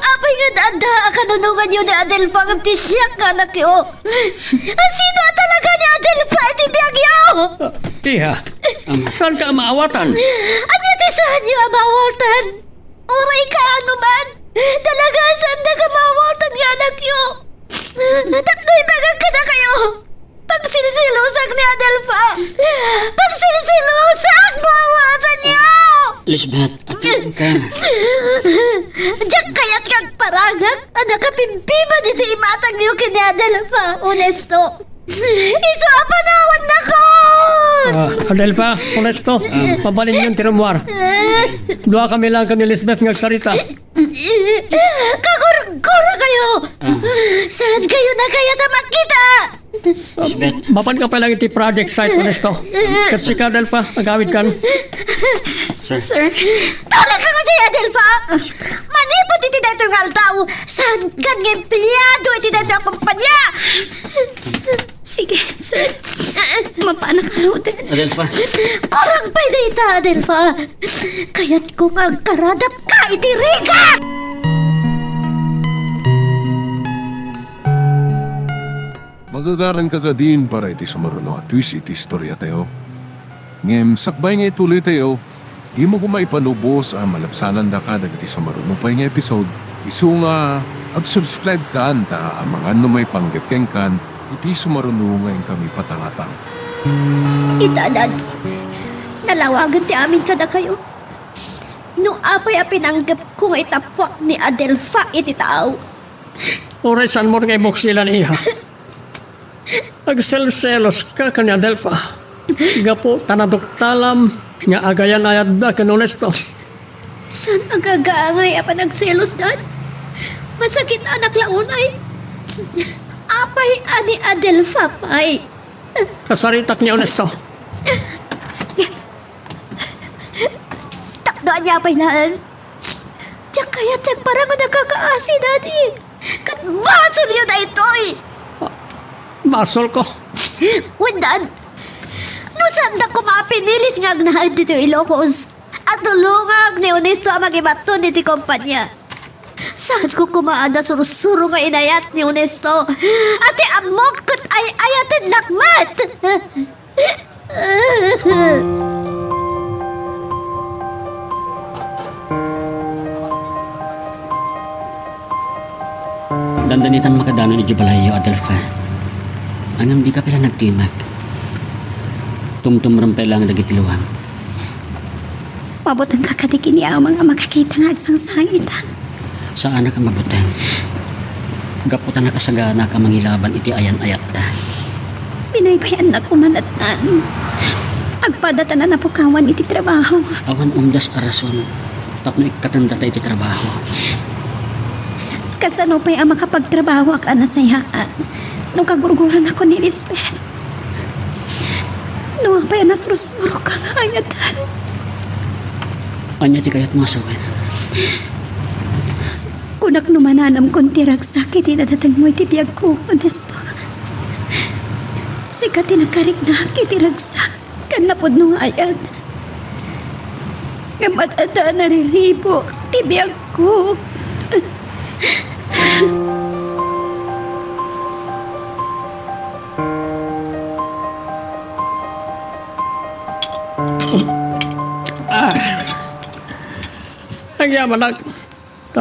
Apay nga dada, kanunungan yun ni Adelfa ng tisyak ka na kiyo. Sino talaga ni Adelfa iti biyagyo? Iha, saan ka maawatan? Anya tisahan niyo ang mawaltan? Uray ka ano man? Talaga saan na ka mawaltan nga anak yo? Takno'y bagang ka na kayo. Pagsilsilusak ni Adelfa. Pagsilsilusak mawaltan niyo. Lisbeth, akin ka. Diyak kaya't kang paragak. Anak ka pimpiman iti imatang niyo kini Adelfa. Honesto. Iso apanawan na ko! Adelfa, Oresto, pabalin yung tirumuar. Dua kami lang ka ni Lisbeth ngagsarita. Kagur-gur kayo! Saan kayo na kaya na makita? Lisbeth. Mapan ka pa lang iti project site, Oresto. Kasi ka, Adelfa, magawid kan. Sir, tala ka nga Adelfa! Manipot iti dato ng altaw! Saan ka nga empleyado iti dato ang kumpanya? Sige, sir. Mapana ka roten. Adelfa. Korang pa data, Adelfa. Kaya't kung ang karadap ka iti Riga! Magagaran ka din para iti sumaruno at twist iti istorya tayo. Ngem, sakbay nga ituloy tayo, di mo kumaipanubos ang malapsanan da ka iti sumaruno pa nga episode. Isu nga, subscribe ka anta ang mga numay panggapkeng kan, iti sumaruno ngayon kami patangatang. Itanan, nalawagan ti amin kada kayo. Nung apay a pinanggap ko nga itapwak ni Adelfa iti tao. Oresan mo ngay buksilan iha. Agselselos ka kanya Adelfa. Gapo tanadoktalam nga agayan ayad da kan Onesto. San agagaangay a panagselos dan? Masakit anak launay. Apay ani Adelfa pay. Kasaritak ni Onesto. Takdoan niya apay laan. Diyak kaya parang nakakaasi dati. Katbasol yun na ito'y. Basol ko. Wendan, no saan na ko mapinilit nga agnahan dito Ilocos at tulungag ni Onesto ang mag-ibaton diti kompanya. Saan ko kumaada surusuro nga inayat ni Onesto at amok kat ay ayatin lakmat. Dandanitan makadano ni Jubalayo, Adelfa. Ang ambi ka pala nagtimag. Tumtumram lang dagiti luwam. Pabutan ka kadikini ang mga makakita nga agsang sangitan. Saan na ka mabutang? Gaputan na kasagana ka mangilaban iti ayan-ayat ta. Pinaybayan na kumanatan. Agpadatan na napukawan iti trabaho. Awan umdas arason. Tapno ikatanda ta iti trabaho. Kasano pa'y ang makapagtrabaho ak anasayaan. Nung kagurguran ako ni Lisbeth. Nung pa'y nasurusuro ka nga ayatan. Anya ti kayat mo asawen. Kunak numananam kong tiragsak iti nadatang mo iti biyag ko, honesto. Sikat tinakarik na iti ragsak kan napod nung ayat. Kamatata nariribok ti biyag ko. Nagyaman na.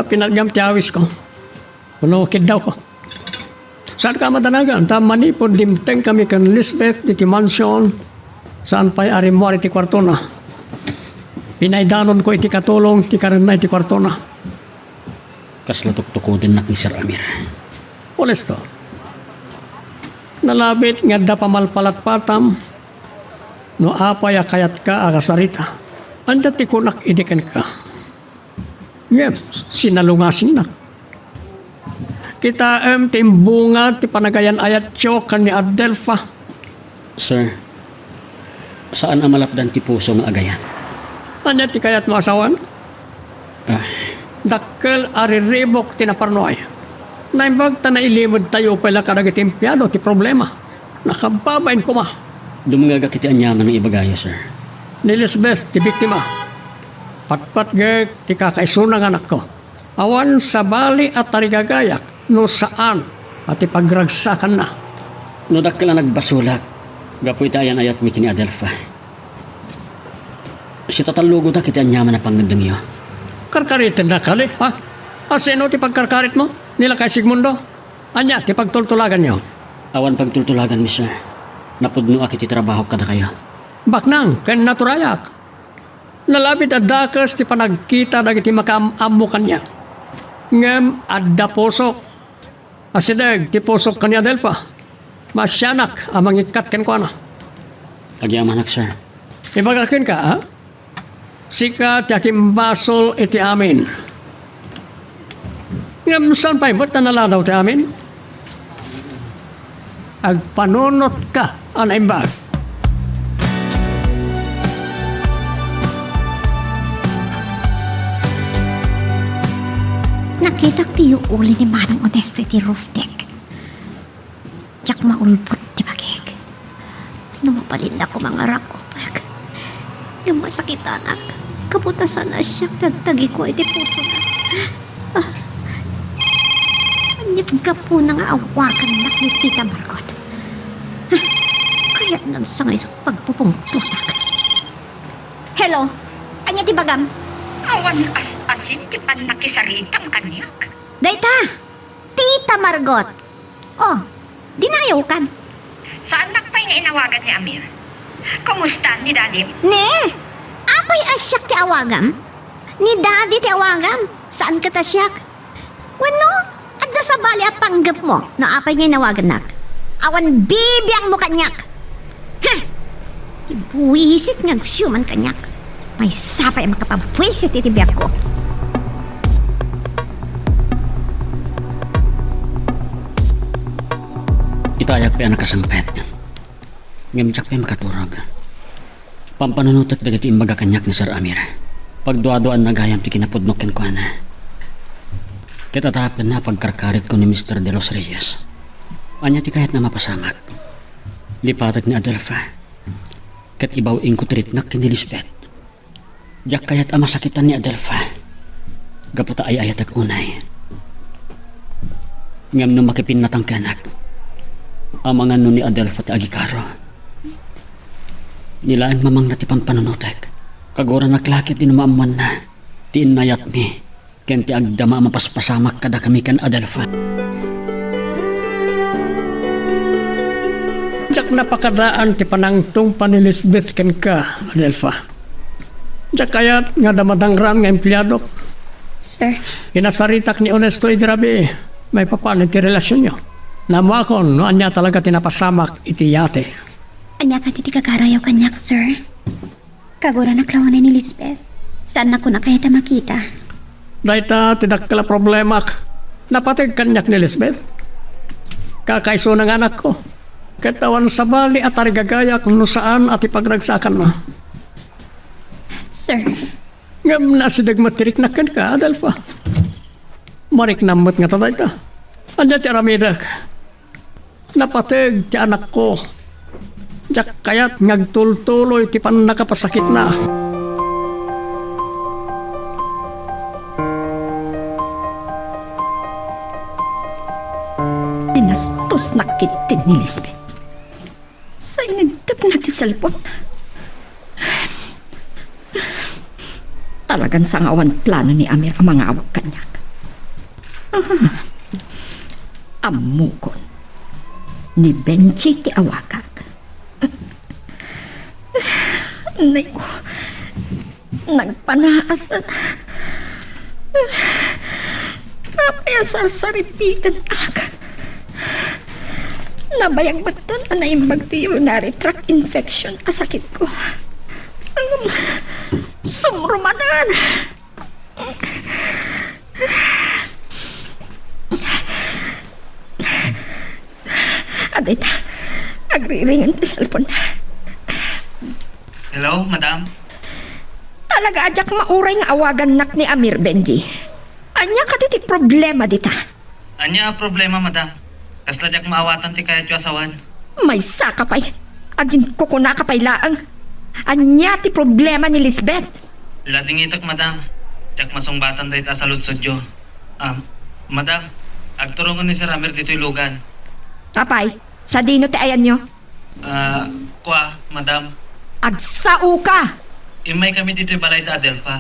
Pinagam tiyawis ko. Punukid daw ko. Saan ka madanagan? Manipod dimteng kami kan Lisbeth di mansion. Saan pa'y arimwari ti kwarto na. Pinaydanon ko iti katulong ti karan na iti kwarto na. Kaslatok-toko din nak ni Sir Amir. Honesto. Nalabit nga da pamalpalat patam. No apay kayat ka agasarita. Anda ti kunak idikan ka. Ngayon, sinalungasing na. Kita timbunga ti panagayan ayat siyo kan ni Adelfa. Sir, saan ang malapdan ti puso ng agayan? Anya ti kayat mo asawan? Dakkel ariribok ti naparnoy. Naimbag ta na ilimod tayo pala karagitimpyado ti problema. Nakababain ko ma. Dumungaga kiti anyaman ng ibagayo, sir. Ni Lisbeth, ti biktima. Patpat gek ti kakaisuna ng anak ko. Awan sa bali at tarigagayak no saan at ipagragsakan na. No dakkel na nagbasulak. Gapoy tayan ayat mi kini Adelfa. Si tatalugo da kiti anyaman na panggandang iyo. Karkaritin na kali, ha? Sino ti pagkarkarit mo? Nila kay Sigmundo? Anya, ti pagtultulagan niyo? Awan pagtultulagan mi, sir. Napudno akiti trabaho kada kayo. Baknang, ken naturayak. Nalapit at dakas ti panagkita dagiti makaamamo kanya. Ngem adda posok. Asideg ti posok kanya Adelfa. Masyanak amang ikat ken ko na. Agyamanak, sir. Ibagakin ka, ha? Sika ti akimbasol iti amin. Ngem saan pa'y ba't nalalaw ti amin? Agpanunot ka, anaimbag. Nakita ti yung uli ni Manang Onesto iti roof deck. Tsak maulpot ti bagig. Numapalin ako mga rakopag. Yung masakit anak, kaputasan na siya tagtagi ko iti puso na. Anyat ka po na nga awakan nak ni Tita Margot. Kaya nang sa ngayon sa pagpupungtutak. Hello? Anya ti bagam? Awan as-asin ti pan nakisaritang kanyak. Dayta! Tita Margot! Oh, dinayaw kan. Saan nakpay nga inawagan ni Amir? Kumusta ni Daddy? Ne! Apay asyak ti awagam? Ni Daddy ti awagam? Saan ka tasyak? Wano? Adda sa bali at panggap mo na apay nga inawagan nak. Awan bibiyang mo kanyak. Ha! Buwisit nga syuman kanyak. May sapay makapabwisit iti biyak ko. Itayak pa anak kasampet. Ngamjak pa makaturog. Pampanunutot dagiti imbaga kanyak ni Sir Amir. Pagduaduan nagayam ti kinapudnok ken kuana. Kitatapan na pagkarkarit ko ni Mr. De Los Reyes. Anya ti kayat na mapasamak. Lipatak ni Adelfa. Kat ibaw ingko tiritnak ken Lisbeth. Jak kayat ama sakitan ni Adelfa. Gaputa ay ayat ag unay. Ngam no makipin matang kanak. Amangan no ni Adelfa ti agikaro. Nilaang mamang natipang panunutek. Kagura naklakit din maamuan na. Ti inayat mi. Ken ti agdama mapaspasamak kada kami kan Adelfa. Jak napakadaan ti panangtong pa ni Lisbeth ken ka, Adelfa. Jak kayat nga damadangran nga empleyado. Sir, Kinasaritak ni Honesto Idrabi, may papanin ti relasyon nyo. Namuakon, no anya talaga tinapasamak iti yate. anya ka titi kakarayaw kanyak, sir. Kagura naklawan ni Lisbeth. Saan na ko na kaya ta makita? Dahita tinakala problemak, napatig kanyak ni Lisbeth. Kakaiso ng anak ko. Katawan sa bali at arigagaya kung saan at ipagragsakan mo. Sir, Ngam na si dagmatirik na kan ka, Adelfa. Marik namot nga tatay ka. Anya ti aramidak. Napatig ti anak ko. Jak kayat ngagtultuloy ti pan nakapasakit na. Pinastos na kitin ni Lisbeth. Sa inagtap na ti cellphone. Talagang sangawan plano ni Amir ang mga awag kanyak. Amukon. Ni Benji ti awakak. Nay ko. Nagpanaasan. Napayasar sa ripitan agad. Nabayang batan na imbag ti urinary tract infection asakit ko. Sumrumadan. Adita, agriringan ti cellphone. Hello, madam? Talaga ajak mauray nga awagan nak ni Amir, Benji. Anya ka ti problema dita. Anya problema, madam? Kasladyak maawatan ti kayat yu asawan. May saka pa'y. Agin ko na kapay laang. Anya ti problema ni Lisbeth. Lading itak, madam. Tiyak masungbatan dahit sa lutsod yu. Madam, agturungan ni Sir Amir dito'y lugan. Kapay, sa dino ti ayan nyo. Kwa, madam. Agsao ka! Imay kami dito'y balay da Adelfa.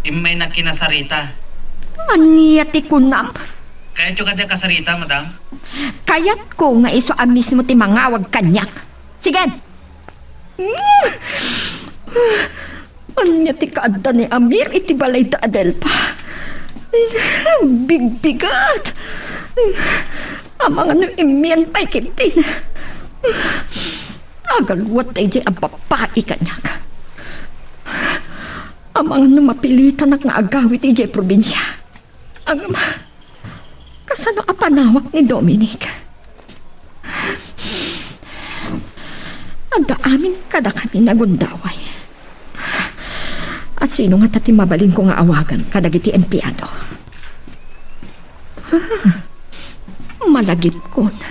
Imay na kinasarita. Anya ti kunam. Kayat yu kada kasarita, madam? Kayat ko nga iso ang mismo ti mangawag kanyak. Sige! Anya ti kaadda ni Amir iti balay da Adelpa. Bigbigat. Amang ano imian pa'y kitin. Agalwat ay di ang babae kanyak. Amang ano mapilitan ak nga agawit ay di probinsya. Ang kasano a panawak ni Dominic. Ada amin kada kami nagundaway. Asino nga tati mabalin ko nga awagan kadagiti empleyado. Malagip ko na.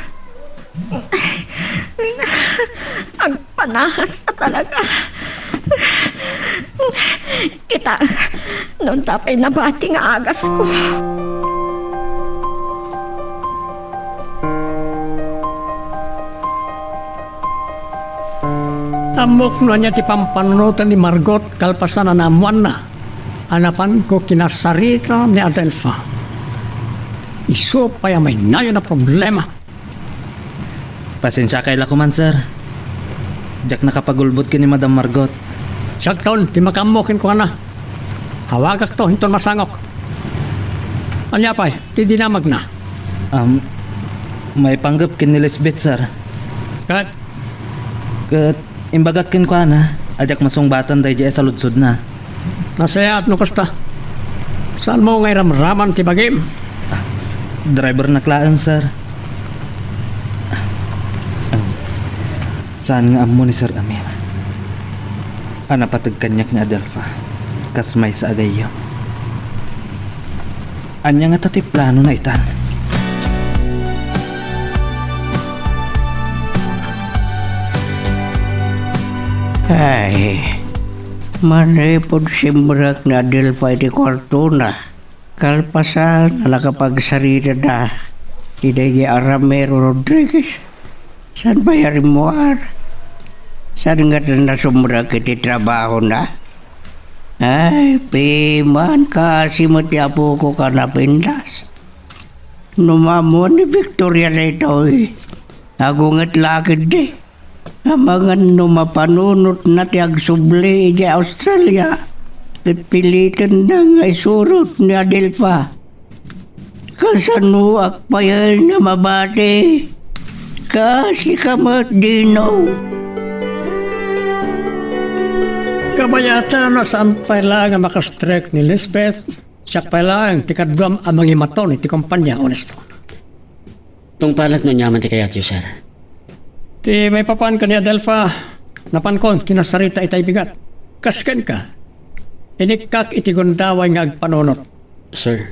Ang panahas na talaga. Kita, noon tapay nabati nga agas ko. Amok no niya ti pampanunutan ni Margot kalpasan na namuan na. Anapan ko kinasarita ni Adelfa. Iso pa yung may nayo na problema. Pasensya kay lakuman, sir. Jak nakapagulbot ka ni Madam Margot. Sakton, ti makamokin ko na. Hawagak to, hinton masangok. Anya pa'y, ti dinamag na. May panggap kin ni Lisbeth, sir. Kat, Imbagak kin ko na, ajak masungbatan dahi sa lutsod na. nasaya at nukosta. Saan mo ngay ramraman ti bagim? Driver na klaang, sir. Saan nga amo ni Sir Amir? Anapatag kanyak ni Adelfa. Kasmay sa agayo. Anya nga tati plano na itan. Ay, manipod simbrak na Adelfa iti kwarto na. Kalpasan na nakapagsarita na. Tidagi Aramero Rodriguez. San ba yari mo ar? Saan nga na sumra kiti trabaho na? Ay, piman kasi mati apo ko ka napindas. Numamon ni Victoria na ito eh. Agungat lakid di. Amangan numapanunot na ti agsubli di Australia. At pilitan na nga isurot ni Adelfa. Kasano akpayan na mabate. Kasi kamat dino. Kabayata na saan pa lang ang makastrek ni Lisbeth, siya pa lang tikadwam ang mga imaton iti kumpanya, honesto. Tung palag no nyaman ti kayat yu, sir. Ti may papan ka ni Adelfa, napankon, kinasarita itay bigat. Kasken ka, inikak iti gundaway nga agpanunot. Sir.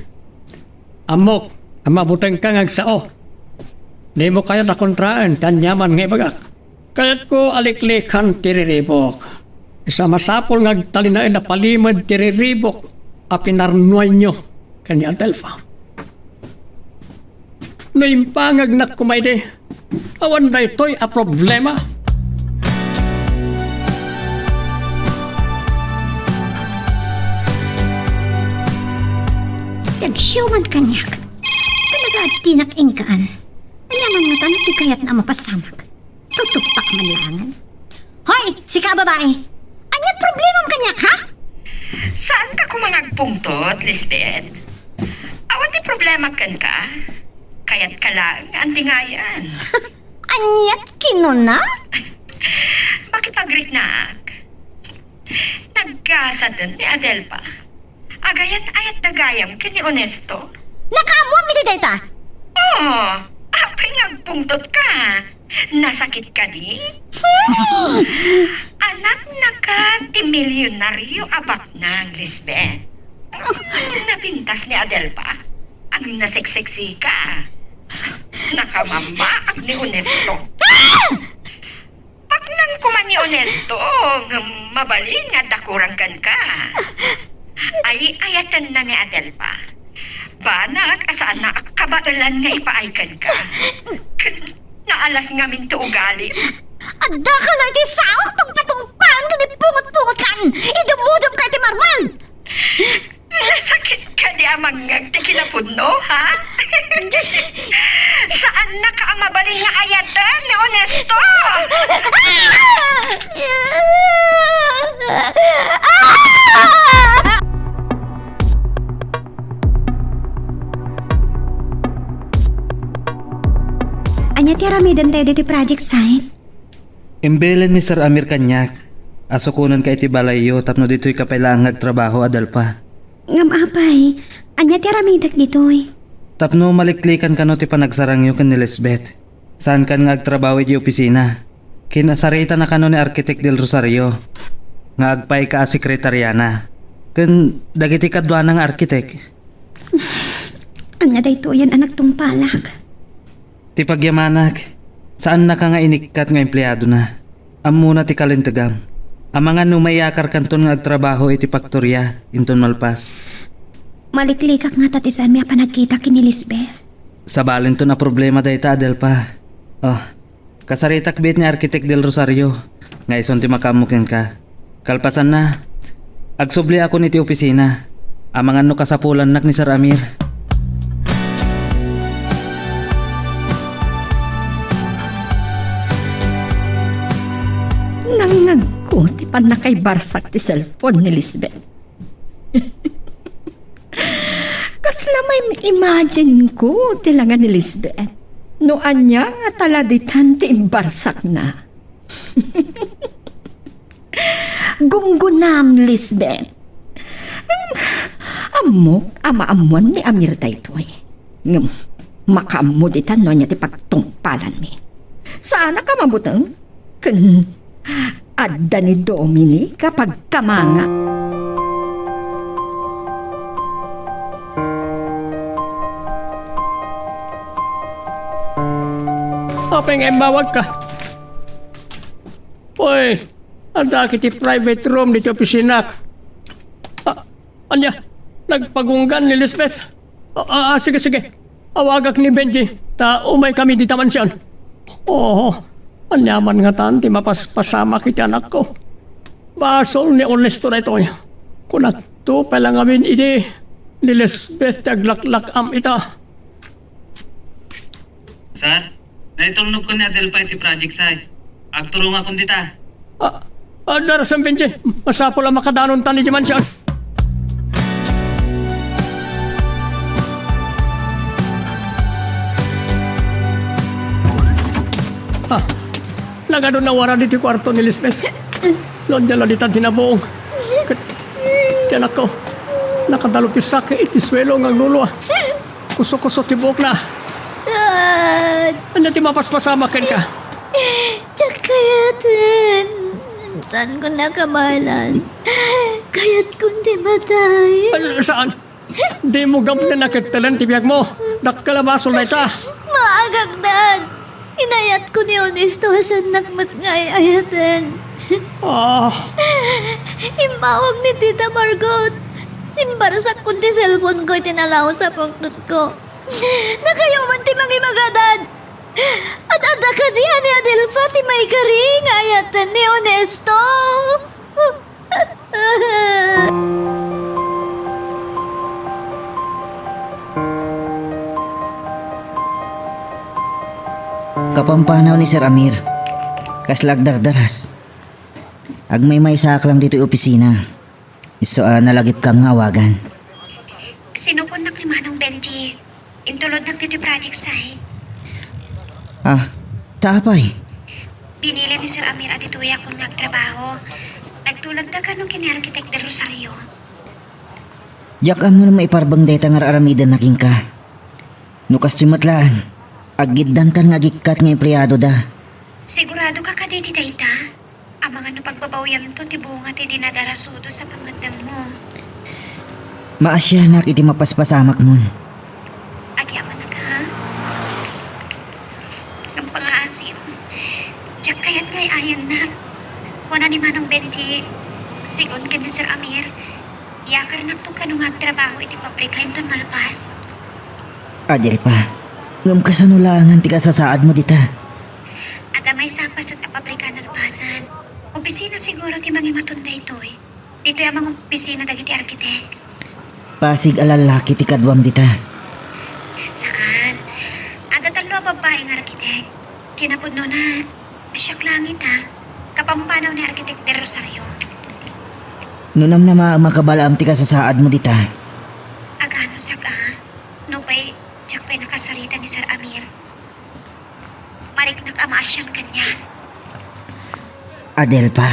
Amok, ang mabuteng ka ngagsao. Di mo kaya nakontraan, tanyaman nga ibagak. Kaya't ko aliklikan tiriribok. Isa masapol nga talinain na palimad tiriribok a pinarnuay nyo kani Adelfa. Naimpangag na kumayde, awan na ito'y a problema. Tagsyuman kanyak. Talaga at tinakingkaan. Anyaman nga tanong di kayat na mapasamak. Tutupak man langan. Hoy, sika babae! Anyat problema ang kanyak, ha? Saan ka kumangagpungtot, Lisbeth? Awan di problema kan ka? Kaya't ka lang, antingayan. Anyat kinuna? Makipagritnak. Nagkasad ni Adelpa. Agayan ayat dagayam kini Honesto. Nakaamwa mi ti dayta? Oh, apay nagpungtot ka. Nasakit ka di? Anak na ka, ti milyonaryo abak ng Lisbeth. Napintas ni Adelpa. Ang naseksiksi ka. Nakamama ni Honesto. Pag nang kuman ni Honesto, mabalin nga dakurang kan ka. Ay ayatan na ni Adelpa. Banag asaan na kabailan nga ipaaykan ka. Naalas nga min to ugali. Adda ka na iti saok tong patungpan ka di pungot-pungot kan. Idumudum ka iti marmal. Nasakit ka di amang ti kinapudno, ha? Saan na ka mabalin nga ayatan ni Honesto? Anya ti aramidan tayo diti project site? Imbelen ni Sir Amir kanyak. Asukunan ka iti balayo tapno dito'y kapailangan trabaho Adelpa. Ngam apay, anya ti aramidak ditoy. Tapno maliklikan ka no ti panagsarangyo kan ni Lisbeth. Saan kan nga agtrabaho di opisina? Kinasarita na kano ni Arkitek del Rosario. Nga agpay ka sekretariana. Kun dagiti kadwa ng arkitek. Anya daytoyan anak tong palak. Ti pagyamanak, saan na ka nga inikat nga empleyado na? Amuna ti kalintagam. Ang mga numayakar kanton nga agtrabaho iti faktorya, inton malpas. Maliklikak nga tatisan mi panagkita kini Lisbeth. Sa balin to na problema dayta Adelpa. Oh, kasaritak bit ni Arkitek del Rosario. Nga ison ti makamukin ka. Kalpasan na, agsubli ako niti opisina. Amangan no kasapulan nak ni Sir Amir. Nangagko ti panakay barsak ti cellphone ni Lisbeth. Kasla may imagine ko ti langan ni Lisbeth. No anya nga taladitan ti barsak na. Gunggunam Lisbeth. Amok amaamuan ni Amir daytoy. Ngem makamuditan no niya ti pagtungpalan mi. Sana ka mabutang? Kun adda ni Domini kapag kamanga. Apeng embawag ka. Uy, ada kiti private room dito opisina. Anya, nagpagunggan ni Lisbeth. Sige. Awagak ni Benji. Ta umay kami di taman siyan. Oo, Anyaman nga tan, ti mapaspasama kiti anak ko. Basol ni Honesto na ito. Kunat to palang amin iti, ni Lisbeth taglaklak am ita. Sir, naitulnog ko ni Adelpa iti project site. Agtulungan akong dita. Darasan Benji, masapo lang makadanon tani di man siya. Nagano na wara dito kwarto ni Lisbeth. Noon niya lalitan tinabuong. Tiyanak ko, nakadalupisak iti swelo ng lulo. Kuso-kuso tibok na. Dad! Ano ti mapaspasama ken ka? Diyak kayatin. Saan ko nakamalan? Kayat kong di matay. Saan? Di mo gamit na nakagtalan tibiyag mo. Nakkalabasol na ita. Maagag, Dad! Inayat ko ni Honesto hasan nakmat ngay ayaten. Imbawag ni Tita Margot. Imbarasak ko ti cellphone ko itinalaw sa pangtut ko. Nakayaman ti mangimagadad. At ada ka diyan ni Adelfa ti may karing ayatan ni Honesto. Kapampanaw ni Sir Amir. Kaslag dardaras. Agmay may sak lang dito opisina. Iso nalagip kang awagan. Sinupon na ni Manong Benji. Intulod na dito project site. Tapay. Binili ni Sir Amir at ituya kung nagtrabaho. Nagtulad na kanong kini-architect del Rosario. Yakan mo na maiparbang deta nga aramidan na king ka. Nukas tumatlaan. Agiddan kan nga gikat nga empleyado da. Sigurado ka ka di dayta? Ang mga no pagbabawyam to tibunga ti dinadarasudo sa pangandang mo. Maasyanak iti mapaspasamak mon. Agyaman na ka, ha? Ang pang-aasim. Diyak kaya't ngay ayan na. Kuna ni Manong Benji, sigon ka ni Sir Amir. Yakar na itong kanungag trabaho iti pabrika ton malpas. Adel pa. Ngam kasanulangan ti kasasaad mo dita. At may sapas at pabrika na lapasan. Opisina siguro ti mga matunda ito eh. Dito yung mga opisina dagiti arkitek. Pasig alalaki ti kadwam dita. Saan? Ada talo babae ng arkitek. Kinapudno na. Asyak langit ha. Kapampanaw ni arkitek de Rosario. Nunam na makabalaam ti kasasaad mo dita. Agano sa ka? No bay, tsak pa'y nakasarita ni Sir Amir. Mariknak amaasyan kanya. Adel pa.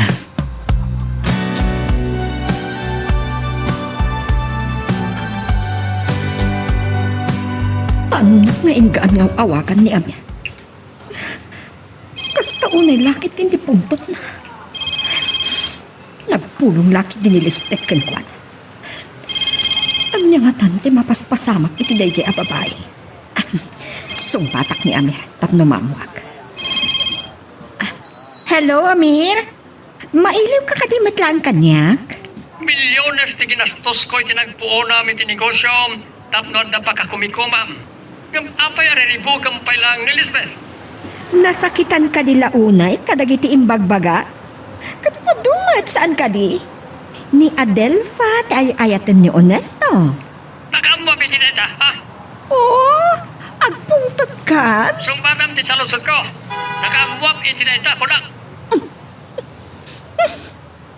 Anak na inggaan nga awakan ni Amir. Kasta unay lakit hindi puntot na. Nagpulong lakit din ni Lisbeth kenkwan. Ang niya nga tante mapaspasamak iti dayjay a babae. Sumbatak ni Amir tapno mamuak. Hello, Amir? Mailiw ka kadimatlaan kanyak? Milyones ti ginastos ko iti nagpuo namin ti negosyo. Tapno na pakakumikumam. Ngam apay ariribo kang pailang ni Lisbeth. Nasakitan ka nila unay kadagiti imbagbaga? Katpadumat saan ka di? Ni Adelfa ti ayayatan ni Honesto. Nakaamwa pitineta, ha? Oo, agpungtot ka? Sumbanam ti salusod ko. Nakaamwap itineta ko lang.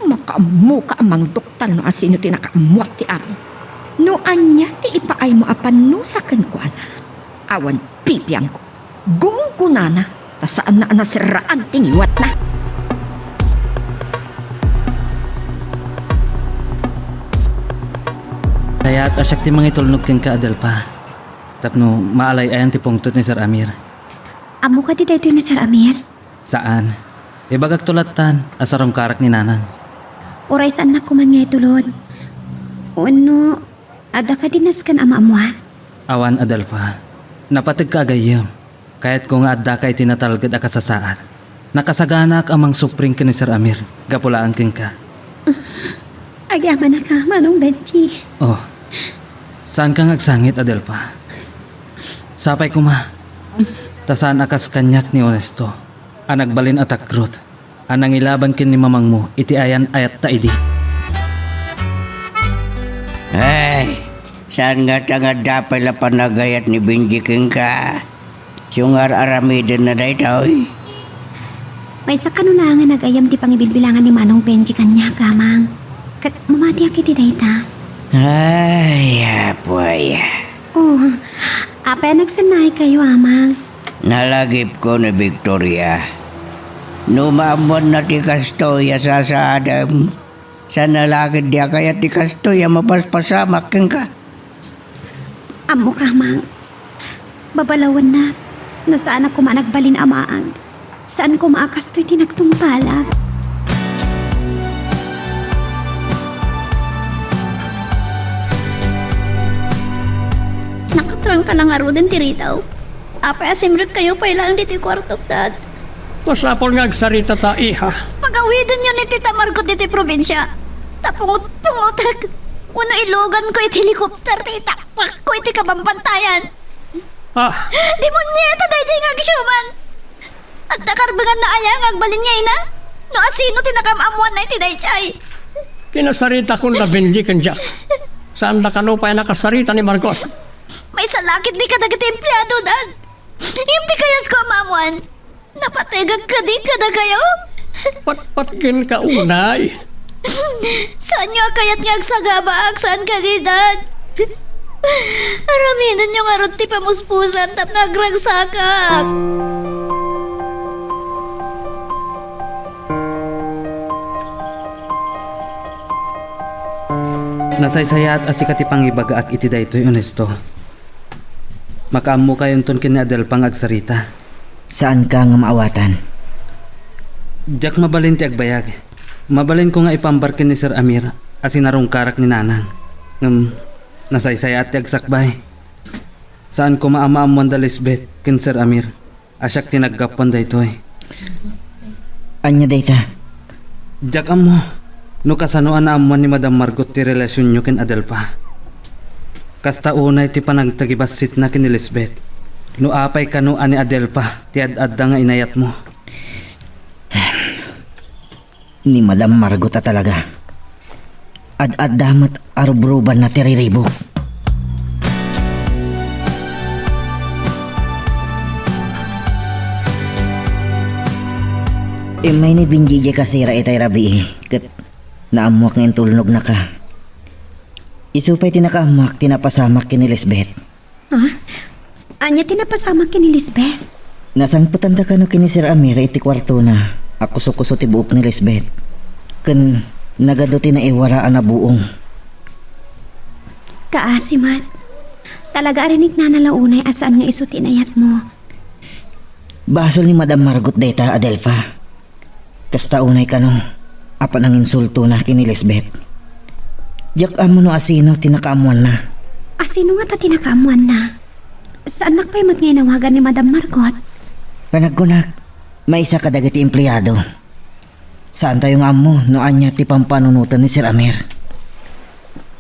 Makaamu ka amang doktal no asino ti nakaamuak ti amin. No anya ti ipaay mo apan no sa kankwana. Awan pipiyang ko. Gong ko na ta saan na nasiraan tingiwat na. Kaya at asyak ti mga itulnog kang ka Adel pa. Tapno maalay ayan ti pungtot ni Sir Amir. Amo ka di dito ni Sir Amir? Saan? Ibagag tulatan asarong karak ni Nanang. Oray saan na kuman nga itulod? Ano, ada ka dinas kan ama-amwa? Awan Adel pa. Napatag ka agayam. Kahit kung adda kay tinatalgad a kasasaat. Nakasaganak amang supring ka ni Sir Amir. Gapulaan king ka. Agyaman na ka, Manong Benji. Oh, saan kang agsangit Adel pa? Sapay kuma. Tasaan akas kanyak ni Honesto. Anagbalin at akrot. Anang ilaban kin ni mamang mo, iti ayan ayat ta idi. Ay, saan nga tanga dapay la panagayat ni Benji king ka? Sungar aramidin na day tao eh. May sa kanunangan nagayam ti pangibilbilangan ni Manong Benji kanya, kamang. Kat mamati akiti dayta. Ay, apoy. Oh, apa nagsanay kayo, amang? Nalagip ko ni Victoria. Numamon na ti Kastoya sa Adam. Sa nalagid dia kaya ti Kastoya mapaspasamak king ka. Amo, kamang. Babalawan na. No saan ako managbalin amaang. Saan ko maakastoy tinagtumpalag? Nakatrang ka lang aro din tiritaw. Apa asimrit kayo pa ilang diti kwarto, dad. Masapol nga agsarita ta, iha. Pagawidan nyo ni Tita Margot diti probinsya. Tapungot-pungotag. Wano ilugan ko iti helikopter, tita. Pak ko iti kabampantayan. Ah, Di mo niya ito dahil nga gisyuman. At nakarbangan na ayang agbalin niya ina. No asino tinakamamuan na iti dahil chay. kinasarita ko na Benji kanya. Saan na kano pa nakasarita ni Margot? May salakit di ka nagit empleyado, dad. Hindi kayat ko amamuan. Napatigag ka di ka na kayo. Patpatkin ka unay. Saan niyo kayat nga agsagabag? Saan ka di, dad? Araminan niyo nga ron ti pamuspusan tap nagragsakap. Nasaysayat as ikati pangibagaak iti daytoy honesto. Makaammo kayon ton kin ni Adelpang agsarita. Saan ka nga maawatan? Jack mabalin ti agbayag. Mabalin ko nga ipambarkin ni Sir Amir as inarong karak ni Nanang. Nasaysayat ti agsakbay. Saan ko maamaamuan da Lisbeth kin Sir Amir. Asyak tinaggapan daytoy. Anya dayta? Jack amo. No kasanoan na amuan ni Madam Margot ti relasyon nyo kin Adelpa. Kasta unay ti panagtagibasit na kin Lisbeth. No apay kano ani Adelpa ti ad-adda nga inayat mo. Ni Madam Margot talaga. Ad-ad damat arubruban na tiriribo. May ni Benji kasira itay rabi kat naamuak ngayon tulnog na ka. Isupay tinakaamuak tinapasamak kin ni Lisbeth. Ha? Anya tinapasamak kin ni Lisbeth? Nasang putanda ka no kin ni Sir Amir iti kwarto na. Ako sukuso ti buok ni Lisbeth. Kan nagado ti na iwaraan na buong. Kaasimat. Talaga arinig na nalaunay asaan nga iso tinayat mo. Basol ni Madam Margot data Adelpha. Kasta unay ka no. Apa nang insulto na kin ni Lisbeth. Diyak amo no asino tinakaamuan na. Asino nga ta tinakaamuan na? Saan nakpaymat ngayon nawagan ni Madam Margot? Panagkunak, may isa kadagiti empleyado. Saan tayo nga amo no anya ti pampanunutan ni Sir Amir?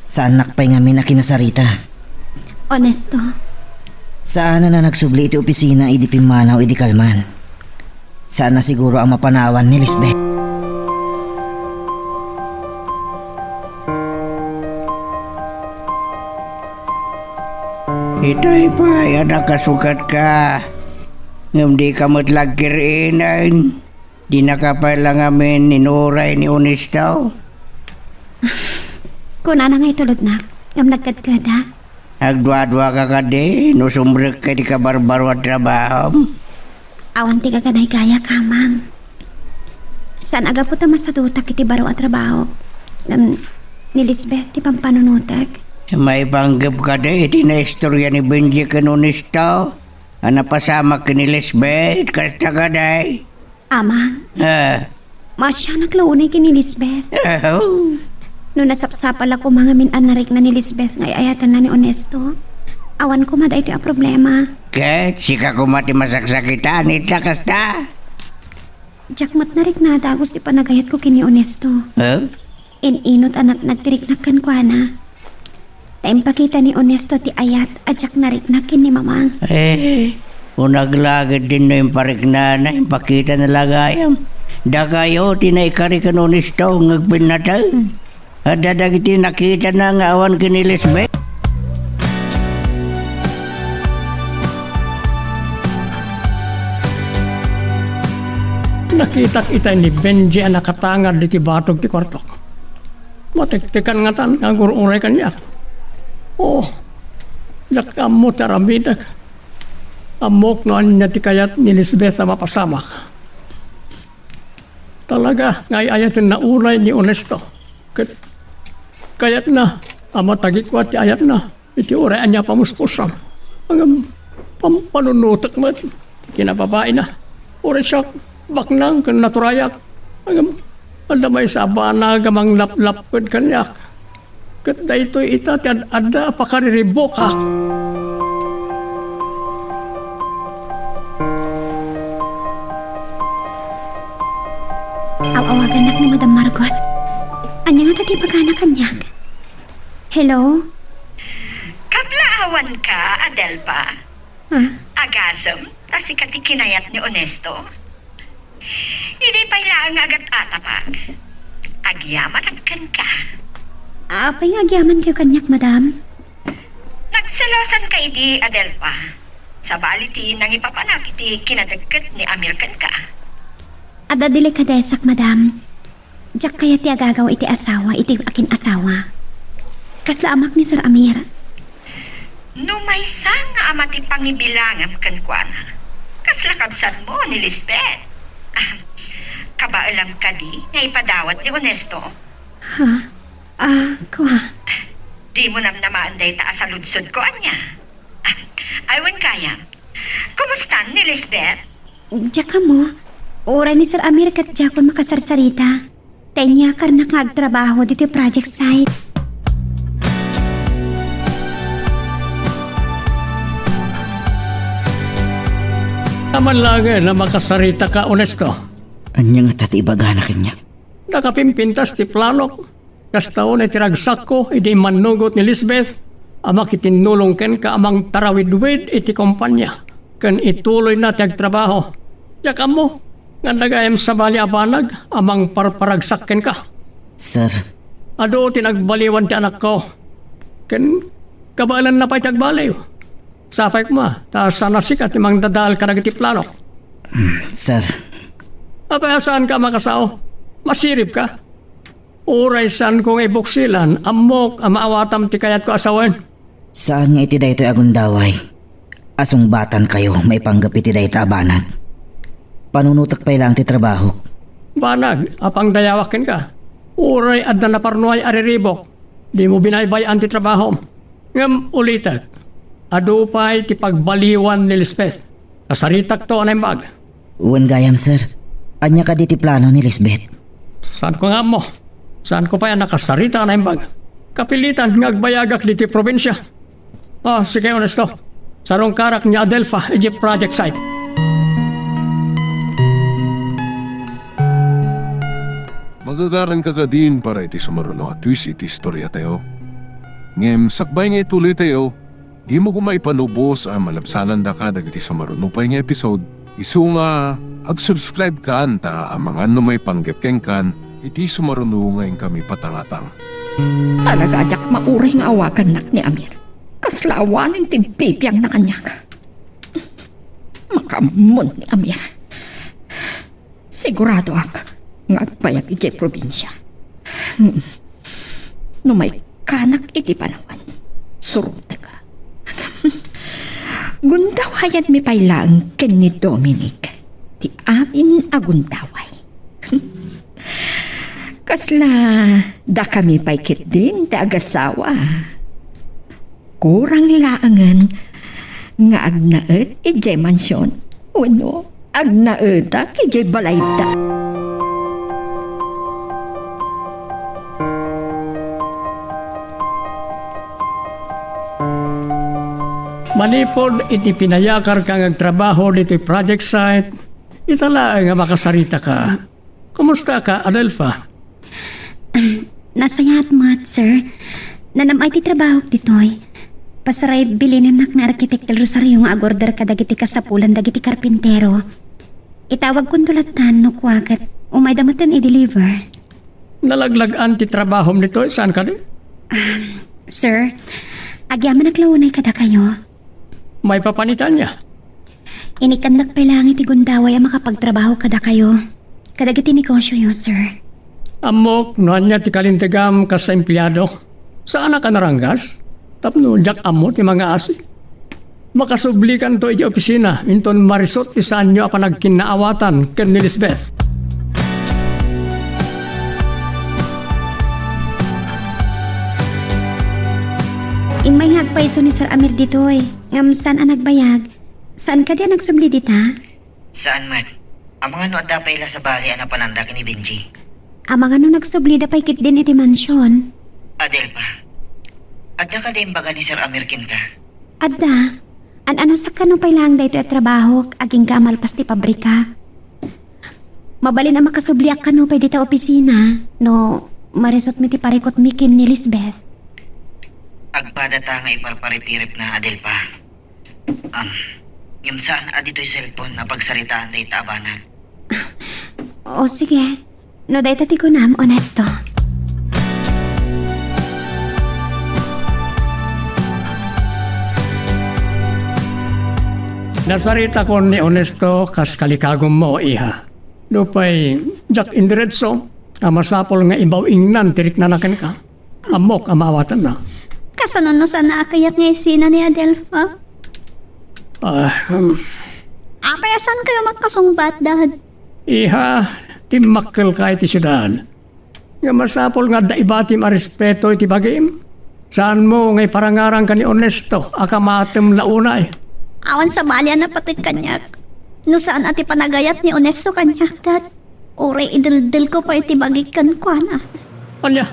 Saan nakpay nga min na kinasarita? Honesto. Saan na nagsubli iti opisina idi pimanaw idi kalman? Saan na siguro ang mapanawan ni Lisbeth? Itay pa, yan nakasukat ka. Ngam di ka matlagkirinan. Di nakapailang amin ninuray ni Unistaw. Kuna na nga itulod na. Ngam nagkadkada. Nagdwa-dwa ka ka di. Nusumbrek ka di ka barbaro at trabaho. Awan ti kaganay kaya kamang. Saan aga po tamas sa dutak iti baro at trabaho. Ni Lisbeth ti pampanunutag. May panggap ka di. Iti na istorya ni Benji kan Unistaw. Napasama ka ni Lisbeth. Kasta ka di. Amang. Masya naglaunay ki ni Lisbeth. No nasapsapal ako mga minarik na ni Lisbeth ngay ayatan na ni Honesto. Awan ko maday ito ang problema. Ket, sika ko mati masaksakitan, itla kasta. Jack matnarik na dagos di panagayat ko kini Honesto. Inot anak nagtiriknakan ko na. Taim pakita ni Honesto ti ayat at Jack nariknakin ni Mamang. O naglagad din na yung pariknana, yung pakita na lagayam. Da kayo, tinaikari ka nun isto, ngagpinataw. At dadagiti nakita na nga awan kini Lisbeth. Nakitak ita ni Benji ang nakatangad di batog ti kwartok. Matiktikan nga tan, ang uray kanya. Oh, jak amo taramidak. Amok noan niya ti kayat ni Lisbeth sa mapasamak. Talaga, ngay ayatin na uray ni Honesto. Kayat na, ama tagikwat ti ayat na. Iti uray anya pamuspusan. Ang pampanunutak mo, kinababae na. Uray siya, baknang kan naturayak. Ang may sabana gamang lap-lap kan kanyak. Kat daytoy ita ti ada pakariribok ha. Awagan na ni Madam Margot. Ano nga tati bagana kanyak? Hello? Kablaawan ka, Adelpa. Huh? Agasem, kasi katikinayat ni Honesto. Hindi pa ilang agat atapag. Agyaman agkan ka. Apay nga agyaman kayo kanyak, madam? Nagselosan ka iti, Adelpa. Sa baliti nang ipapanak iti kinadagkat ni Amir kan ka. Ada delikadesak, madam. Diyak kaya ti agagaw iti asawa, iti akin asawa. Kasla amak ni Sir Amir. No may nga amati pangibilangam kan kuana. Kasla kabsat mo ni Lisbeth. Kabaalam ka di na ipadawat ni Honesto. Ha? Kuha. Di mo naman day taas sa ludsod ko, anya. Aywan kaya. Kumusta ni Lisbeth? Diyak ka mo. Oray ni Sir Amir kat diyak kon makasarsarita. Tanya kar nakagtrabaho dito project site. Naman lang na makasarita ka, Honesto. Anya nga tati ibagana kanya. Nakapimpintas ti planok. Kastaon ay tiragsak ko, iti manugot ni Lisbeth. Ama kitinulong ken ka amang tarawid-wid iti kumpanya. Ken ituloy na ti agtrabaho. Diyak mo, nga nagayam sa bali abanag, amang parparagsak ken ka. Sir, Ado tinagbaliwan ti anak ko. Ken kabalan na pa iti agbaliw. Sapay ko ma, ta sana sikat imang dadal ka nagiti planok. sir, Apay saan ka makasao? Masirip ka? Uray saan kong ibuksilan, amok, amaawatam ti kayat ko asawan. saan nga iti daytoy agundaway? Asong batan kayo, may panggap iti dayta abanag. Panunutak pa ilang ti trabaho. Banag, apang dayawakin ka. Uray adda na parnuay ariribok. Di mo binaybayan ti trabaho. Ngam ulitat, adupay ti pagbaliwan ni Lisbeth. Kasaritak to anay bag. Uwan gayam, sir. Anya ka di ti plano ni Lisbeth. Saan ko nga mo? Saan ko pa yan nakasarita anay bag? Kapilitan ngagbayagak di ti probinsya. Sige, Honesto. Sarong karak ni Adelpha, Egypt project site. Magagaran ka ka din para iti sumaruno at twist iti istorya tayo. Ngem, sakbay nga ituloy tayo, di mo kumaipanubos ang malabsanan da ka dagiti sumaruno pa nga episode. Isu nga, ag-subscribe ka anta ang mga may panggepkeng kan, iti sumaruno ngayon kami patangatang. Talaga ajak mauray nga awagan nak ni Amir. Kaslawanin ti pipiyang na kanyak. Makamon ni Amir. Sigurado ak nga agpayag iti probinsya. No may kanak iti panawan. Suruta ka. Gundawayat mi pailang ken ni Dominic. Ti amin agundaway. Kasla da kami paikit din ti agasawa. Kurang laangan nga agnaet ijay mansyon. Uno, agnaeta ijay balayta. Manipod iti pinayakar kang agtrabaho dito project site. Itala nga makasarita ka. Kumusta ka, Adelpha? Nasayat mat, sir. Nanamay ti trabaho ditoy. pasaray bilinan na arkitek del Rosario nga agorder ka dagiti kasapulan dagiti karpintero. Itawag kong tulatan no kuwagat umay damatan i-deliver. Nalaglagan ti trabaho nito, saan ka di? Sir, agyaman naglaunay kada kayo. May papanitan niya. Inikandak pa lang iti gundaway ang makapagtrabaho kada kayo. Kadagiti negosyo yun, sir. Amok, noan niya ti kalintigam kas sa empleyado. Saan ka naranggas? Tapno, jak amo ti mga asi. Makasublikan to iti opisina. Inton marisot isaan nyo apa nagkinaawatan ken ni Lisbeth. Imay hagpaiso ni Sir Amir ditoy. Ngam saan ang nagbayag? Saan ka di nagsubli dita? Saan mat? Ang mga nood dapay la sa bali ang pananda ni Benji. Ang mga no nagsubli da paikit din iti mansyon. Adelpa, adda ka din baga ni Sir Amir kin ka? Adda, ano sa kanong pailang da ito at trabaho aging kamalpas ti pabrika. Mabalin ang makasubliak kano pa dita opisina no marisot mi ti parikot mikin ni Lisbeth. Agpadata nga iparparipirip na Adelpa. Yung saan adito'y cellphone na pagsaritaan da itaabanan. O sige, no da itati ko nam, honesto. Nasarita ko ni Honesto kas kalikagom mo, iha. Lupay, jak indiretso, masapol nga ibaw ingnan tirik na nakin ka. Amok, amawatan na. Kasanon no sana akayat nga isina ni Adelfa? Apayasan kayo magkasungbat, Dad? Iha, timakkel ka iti syudad. Nga masapol nga daibati marespeto iti bagim. Saan mo ngay parangarang ka ni Honesto, akamatem launay. Awan sa balya na pati kanyak. No saan ati panagayat ni Honesto kanyak, Dad? Uray idildil ko pa iti bagikan ko, na. Anya?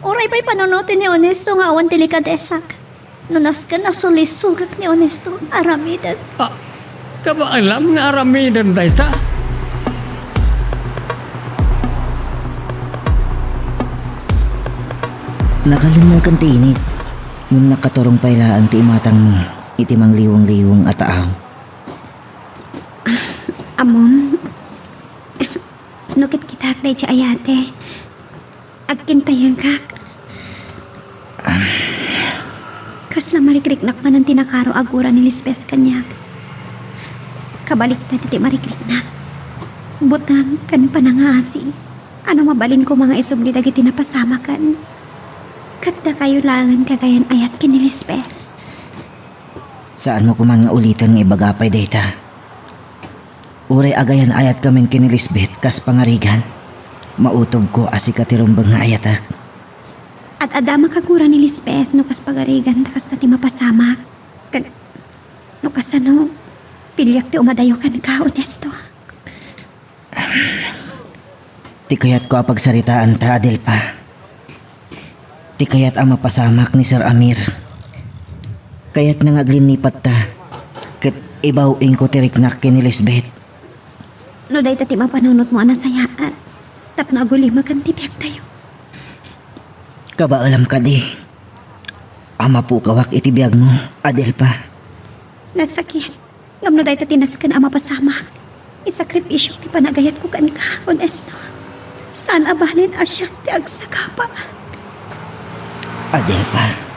Uray pa'y panunutin ni Honesto nga awan delikadesak. Nunas ka na sulisugak ni Honesto, aramidan. Kaba alam nga aramidan da ita? Nakalimang kang tinit. Nung nakaturong pailaan ti imatang mo, itimang liwang-liwang at taaw. Amon, nukit kita day siya ayate. Agkintayang kak. Kas na marikrik man ang tinakaro agura ni Lisbeth kanyak. Kabalik na titi marikrik na. Butang kan panangasi. Ano mabalin ko mga isubli dagiti napasama kan. Katda kayo langan kagayan ayat kin ni Lisbeth. Saan mo kuman nga ulitan nga ibagapay data? Uray agayan ayat kamin kin ni Lisbeth kas pangarigan. Mautob ko asikatirumbang nga ayatak. At adama kagura ni Lisbeth no kas pagarigan takas na ti mapasama. No kas ano, pilyak ti umadayo kan ka, Honesto. Ti kayat ko apagsaritaan ta, Adelpa. Ti kayat ang mapasamak ni Sir Amir. Kayat nang aglinipat ta. Kat ibawing ko tiriknak kin ni Lisbeth. No day tati mapanunot mo anasayaan. Tap na agulima kan tibyak tayo. Kabaalam ka di. Ama po kawak itibiyag mo, Adelpa. Nasakit. Ngam no day tati naskan ama pasama. Isakripisyo ti panagayat ko kan ka, Honesto. Saan abalin asyak ti agsakapa. Adelpa.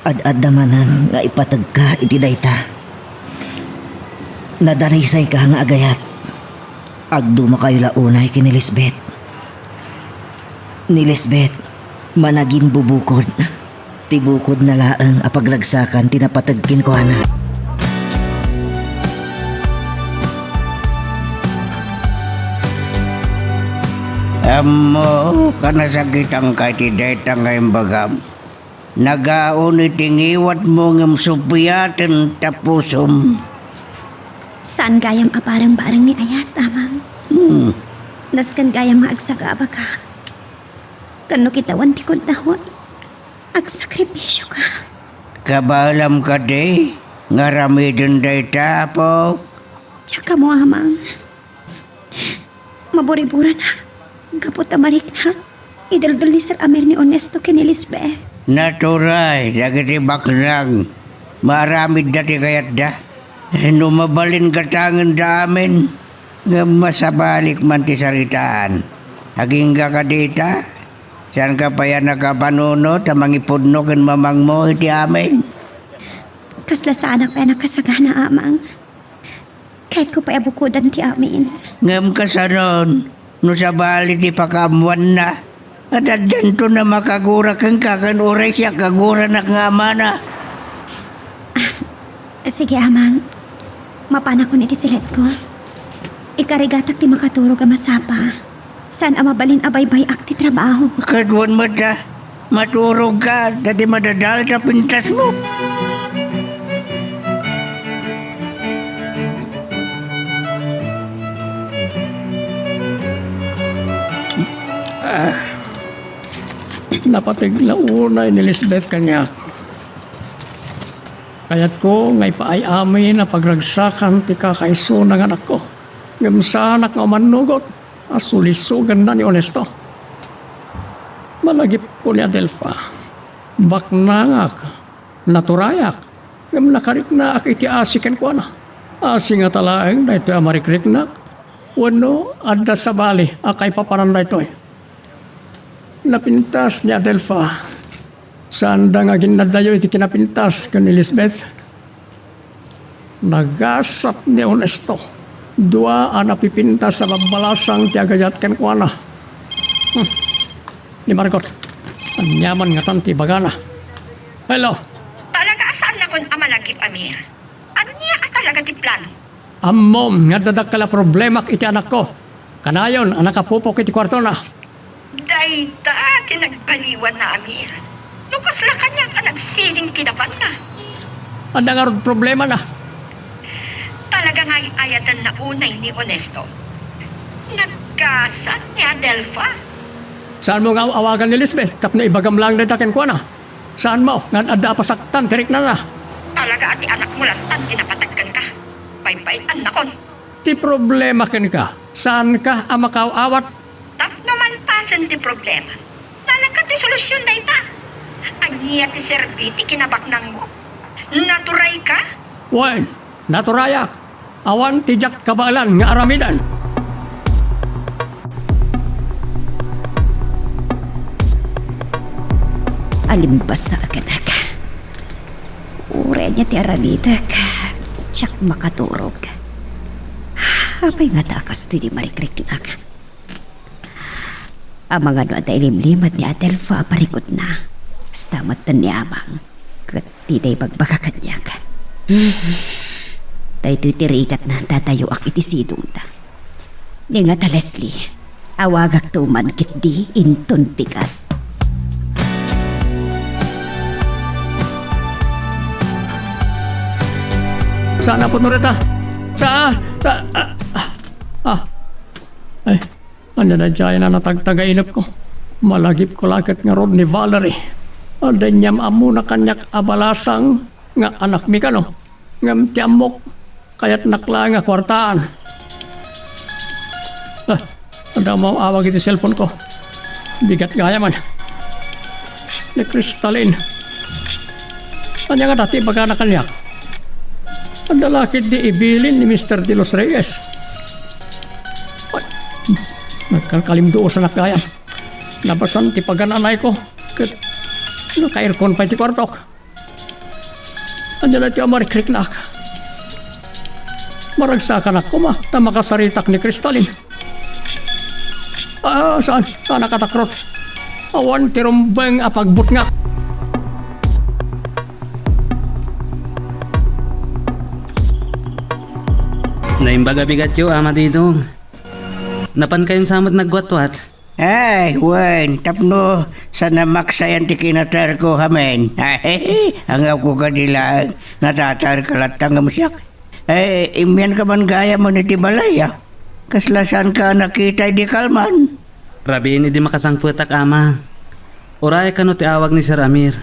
Ad-adamanan nga ipatag ka iti dayta. Nadarisay ka nga agayat. Agduma kayo launay kini Lisbeth. Ni Lisbeth, managin bubukod. Tibukod na laang apagragsakan tinapatagkin ko na. Amo, kanasakitang ka ti dayta ngayong bagam. Nagaon itingiwat mo ng supiyatan tapusom. Saan gayam aparang-barang ni Ayat, amang? Naskan gayam maagsagaba ka. Kano kitawan ti kuntahon. Agsakripisyo ka. Kabalam ka di, ngaramidin dayta po. Tsaka mo, amang. Maburi-bura na. Kapot amarik na. Idaldal ni Sir Amir ni Honesto ken ni Lisbeth. Naturay, dagiti baknang. Maramid dati kayat da. No mabalin katangan da amin. Nga masabalik man ti saritaan. Haging ka dita. Saan ka pa yan nakapanuno ta mangipudno ken mamang mo iti amin. Kasla sa anak pa nakasagana amang. Kahit ko pa abukudan ti amin. Ngam ka sa ron. No sabali ti pakamuan na. At adanto na makagura kang kakan oray siya kagura na nga mana. Sige amang. Mapana ko niti silet ko. Ikarigatak ti makaturog ang masapa. Saan ang mabalin abay-bay ak ti trabaho. Kadwan mo ta. Maturog ka. Dati madadal sa pintas mo. Napatig launay ni Lisbeth kanya. Kaya't ko ngay paay amin na pagragsakan ti kakaiso ng anak ko. Ngam sa anak nga manugot, asulisugan na ni Honesto. Malagip ko ni Adelfa. Baknangak, naturayak, ngam nakarik na ak iti asiken ko na. Asi nga talaeng na ito amarikrik-nak. Wano, adda sa bali, akay paparan na ito eh. Napintas ni Adelfa. Saan da nga ginadayo iti kinapintas kan Elizabeth. Nagasat ni Honesto. Dua napipintas sa babalasang ti agayat ken kuana. Ni Margot. Ang yaman nga tanti bagana. Hello. Talaga saan na kon amalagip, Amir? Ano niya at talaga ti plano? Ammom nga dadak kala problemak iti anak ko. Kanayon ang nakapupok iti kwarto na. Dayta, tinagbaliwan na, Amir. Lukas lang kanya ka nagsining tinapan na. Ang nga ron problema na. Talaga nga'y ayatan na unay ni Honesto. Nagkasat ni Adelfa. Saan mo nga awagan ni Lisbeth? Tap na ibagam lang na dakin ko na. Saan mo? Nga adda pasaktan, tirik na na. Talaga ati anak mo lang tan tinapatagkan ka. Bye-bye, anakon. Ti problema ken ka. Saan ka ang makaawat? Tap naman pasan ti problema. Talaga ti solusyon na ita. Anya ti serbiti kinabaknang mo. Naturay ka? Wen, naturayak. Awan tijak kabalan nga aramidan. Alimbas sa aganak. Ure niya ti aramidak. Tsak makaturog. Apay nga takas ti di marikrik-nak. Ang mga doon ay limlimad ni Adelfa parikot na. Stamat na ni Amang. Kat di day pagbakakanyak. Dahito tirikat na tatayo ak iti sidong ta. Di nga ta Leslie. Awagak tuman kit di inton pikat. Saan na po nurita? Saan? Ay. Anya na dyan na natagtagainap ko. Malagip ko lakit nga rod ni Valerie. Adanyam amo na kanyak abalasang nga anak mi ka no. Ngam tiamok kayat nakla nga kwartaan. Ada mo awag iti cellphone ko. Bigat gaya man. Ni Crystalline. Anya nga dati baga na kanyak. Ang dalakit di ibilin ni Mr. De Los Reyes. Nagkakalimduo sa nakaya. Nabasan ti pagananay ko. Kat naka-aircon pa iti kwartok. Andiyan na ti amarikrik-nak. Maragsakan ako ma. Na makasaritak ni Crystalline. Saan? Saan nakatakrot? Awan ti rumbeng apagbut nga. Naimbaga bigat yo, ama dito. Napan kayong samot nagwatwat? Ay, wen, tapno sa namaksayan ti kinatar ko hamen. Ay, hangaw ko kanila, natatar kalatang mo siya. Ay, imyan ka man gaya mo ni Tibalaya. Kaslasan ka nakita di kalman. Rabin, hindi makasangputak, ama. Uray ka no ti awag ni Sir Amir.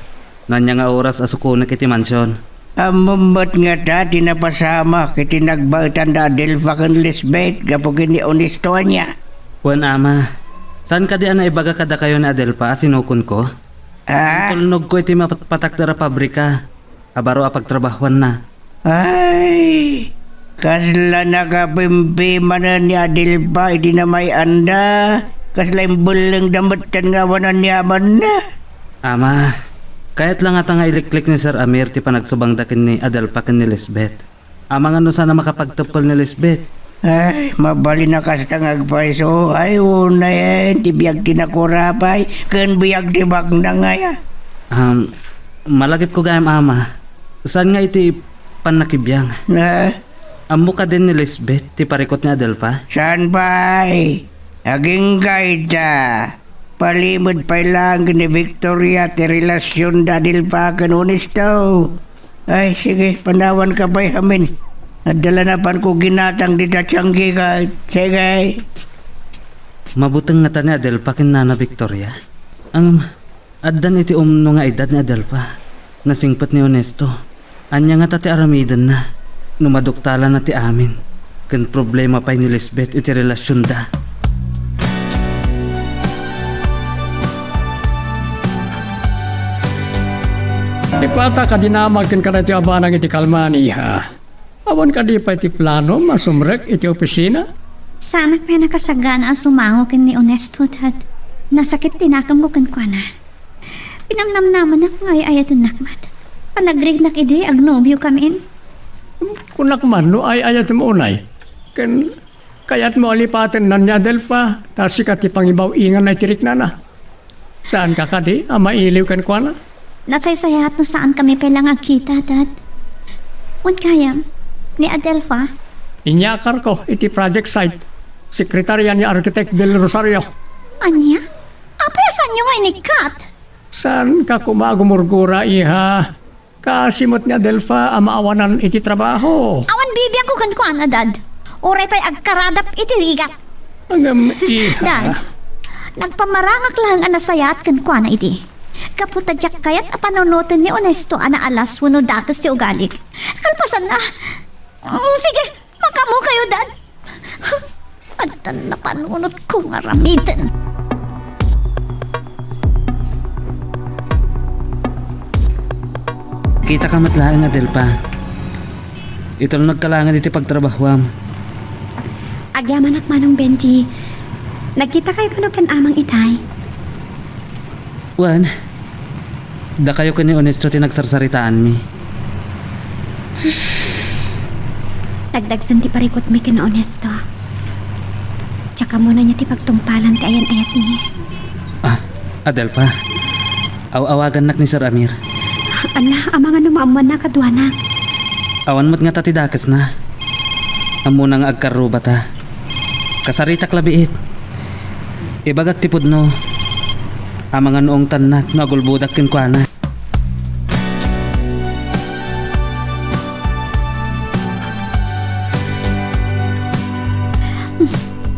Nanya nga oras asuko na kiti mansyon. Amumot nga dati na pasama kiti nagbautan da Adelfa kan Lisbeth gapugin ni Honesto niya. Wan ama, saan ka di ana ibaga kada kayo na Adelfa sinukon ko? Tulnog ko iti mapatak dara pabrika. Abaro apagtrabahuan na. Ay, kasla nakapimpiman na ni Adelpa, hindi na may anda. Kasla yung bulang damatan nga wanan niyaman na. Ama, kahit lang ata nga iliklik ni Sir Amir ti panagsubang dakin ni Adelpa ken ni Lisbeth. Ama nga no sana makapagtupol ni Lisbeth. Ay, mabali na kastang agpaiso. Ay, una yan, di biyag tinakurapay, kan biyag tibag na nga ya. Malagip ko gayam ama. Saan nga iti panakibiyang? Na? Amo ka din ni Lisbeth, ti parikot ni Adelpa? Saan ba ay? Aging gaita. Palimod pa lang ni Victoria ti relasyon da Adelpa kanunis daw. Ay, sige, panawan ka ba'y amin. Nadala na pan ko ginatang di tatsanggi ka. Sige. Mabutang nga ta ni Adelpa ken Nana Victoria. Addan iti umno nga edad ni Adelpa. Nasingpet ni Honesto. Anya nga tati aramidan na. Numaduktala na ti amin. Ken problema pa'y ni Lisbeth iti relasyon da. Ipata ka dinamag ken kada ti abanang iti kalmani ha. Awan ka di pa iti plano masumrek iti opisina? Sana pa nakasagana ang sumango kin ni Honesto, Dad. Nasakit tinakam ko kan kwa na. Pinamnam naman ako nga ayatan nakmat. Panagrig nak ide agnobyo kami. Kunak man no ay ayat mo unay. Ken kayat mo alipaten nan niya Adelpa, ta sikat ti pangibaw ingan na tirik na na. Saan ka kadi? Mailiw kan kwa na? Nasaysayat no saan kami pelang agkita, Dad. Un kaya, ni Adelfa, Inyakar ko iti project site. Sekretarya ni Architect Del Rosario. anya? Apay saan nyo nga inikat? Saan ka kumagumurgura iha? Kasimot ni Adelfa amaawanan iti trabaho. Awan bibiyang ko kan kwa na, Dad. Oray pa'y agkaradap iti rigat. Hanggang iha. Dad, nagpamarangak lang ang nasayat kan kwa na iti. Kaputadyak kayat apanunutin ni Honesto ana alas wano dakas ti ugalik. Kalpasan na. Sige, makamu kayo, Dad. At na panunot ko nga ramitin. Kita ka matlaang Adelpa. Ito lang nagkalangan iti pagtrabahuam. Agyaman ak manong Benji. Nagkita kayo kuno kan amang itay. Wan, da kayo kani Honesto ti nagsarsaritaan mi. Dagdagsan ti parikot mi ken Honesto. Tsaka muna niya ti pagtungpalan ti ayan-ayat mi. Adelpa, awagan nak ni Sir Amir. Ala, amang numamuan na kadwanak. Awan mo't nga tati dakas na. Amo na nga agkaruba ta. Kasaritak labiit. Ibagat tipod no. Amangan noong tanak na agulbudak kin kwa na.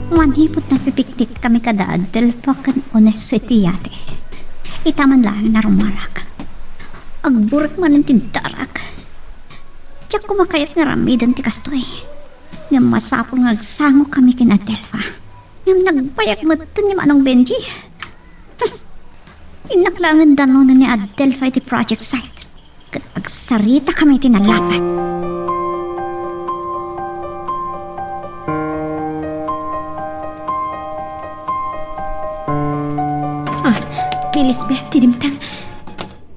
Manhipot na pipiktik kami kada Adelpa kan Honesto iti yate. Itaman lang na rumarak. Agburak man ang tindarak. Tiyak kumakayat nga ramidan ti kastoy. Ngam masapong agsango kami kin Adelpa. Ngam nagbayak mo ito ni Manong Benji. Inaklangan dano na ni Adelpa iti project site. Agsarita kami tinalapat. Lisbeth, tidimtang.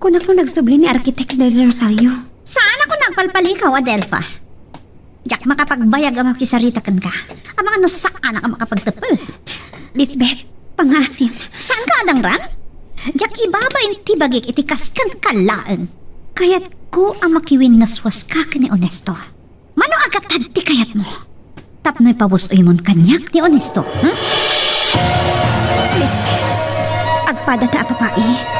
Kunak no nagsubli ni Architect Del Rosario. Saan ako nagpalpalikaw, Adelpa? Diyak makapagbayag ang makisarita kan ka. Amang ano saan ang makapagtapal? Lisbeth, pangasim. Saan ka adang ran? Diyak ibaba inti bagik iti kaskan kalaan. Kayat ko ang makiwin naswas ka ni Honesto. Mano agatad ti kayat mo? Tapno'y pabusoy mon kanyak ni Honesto. Lisbeth, agpadata papai.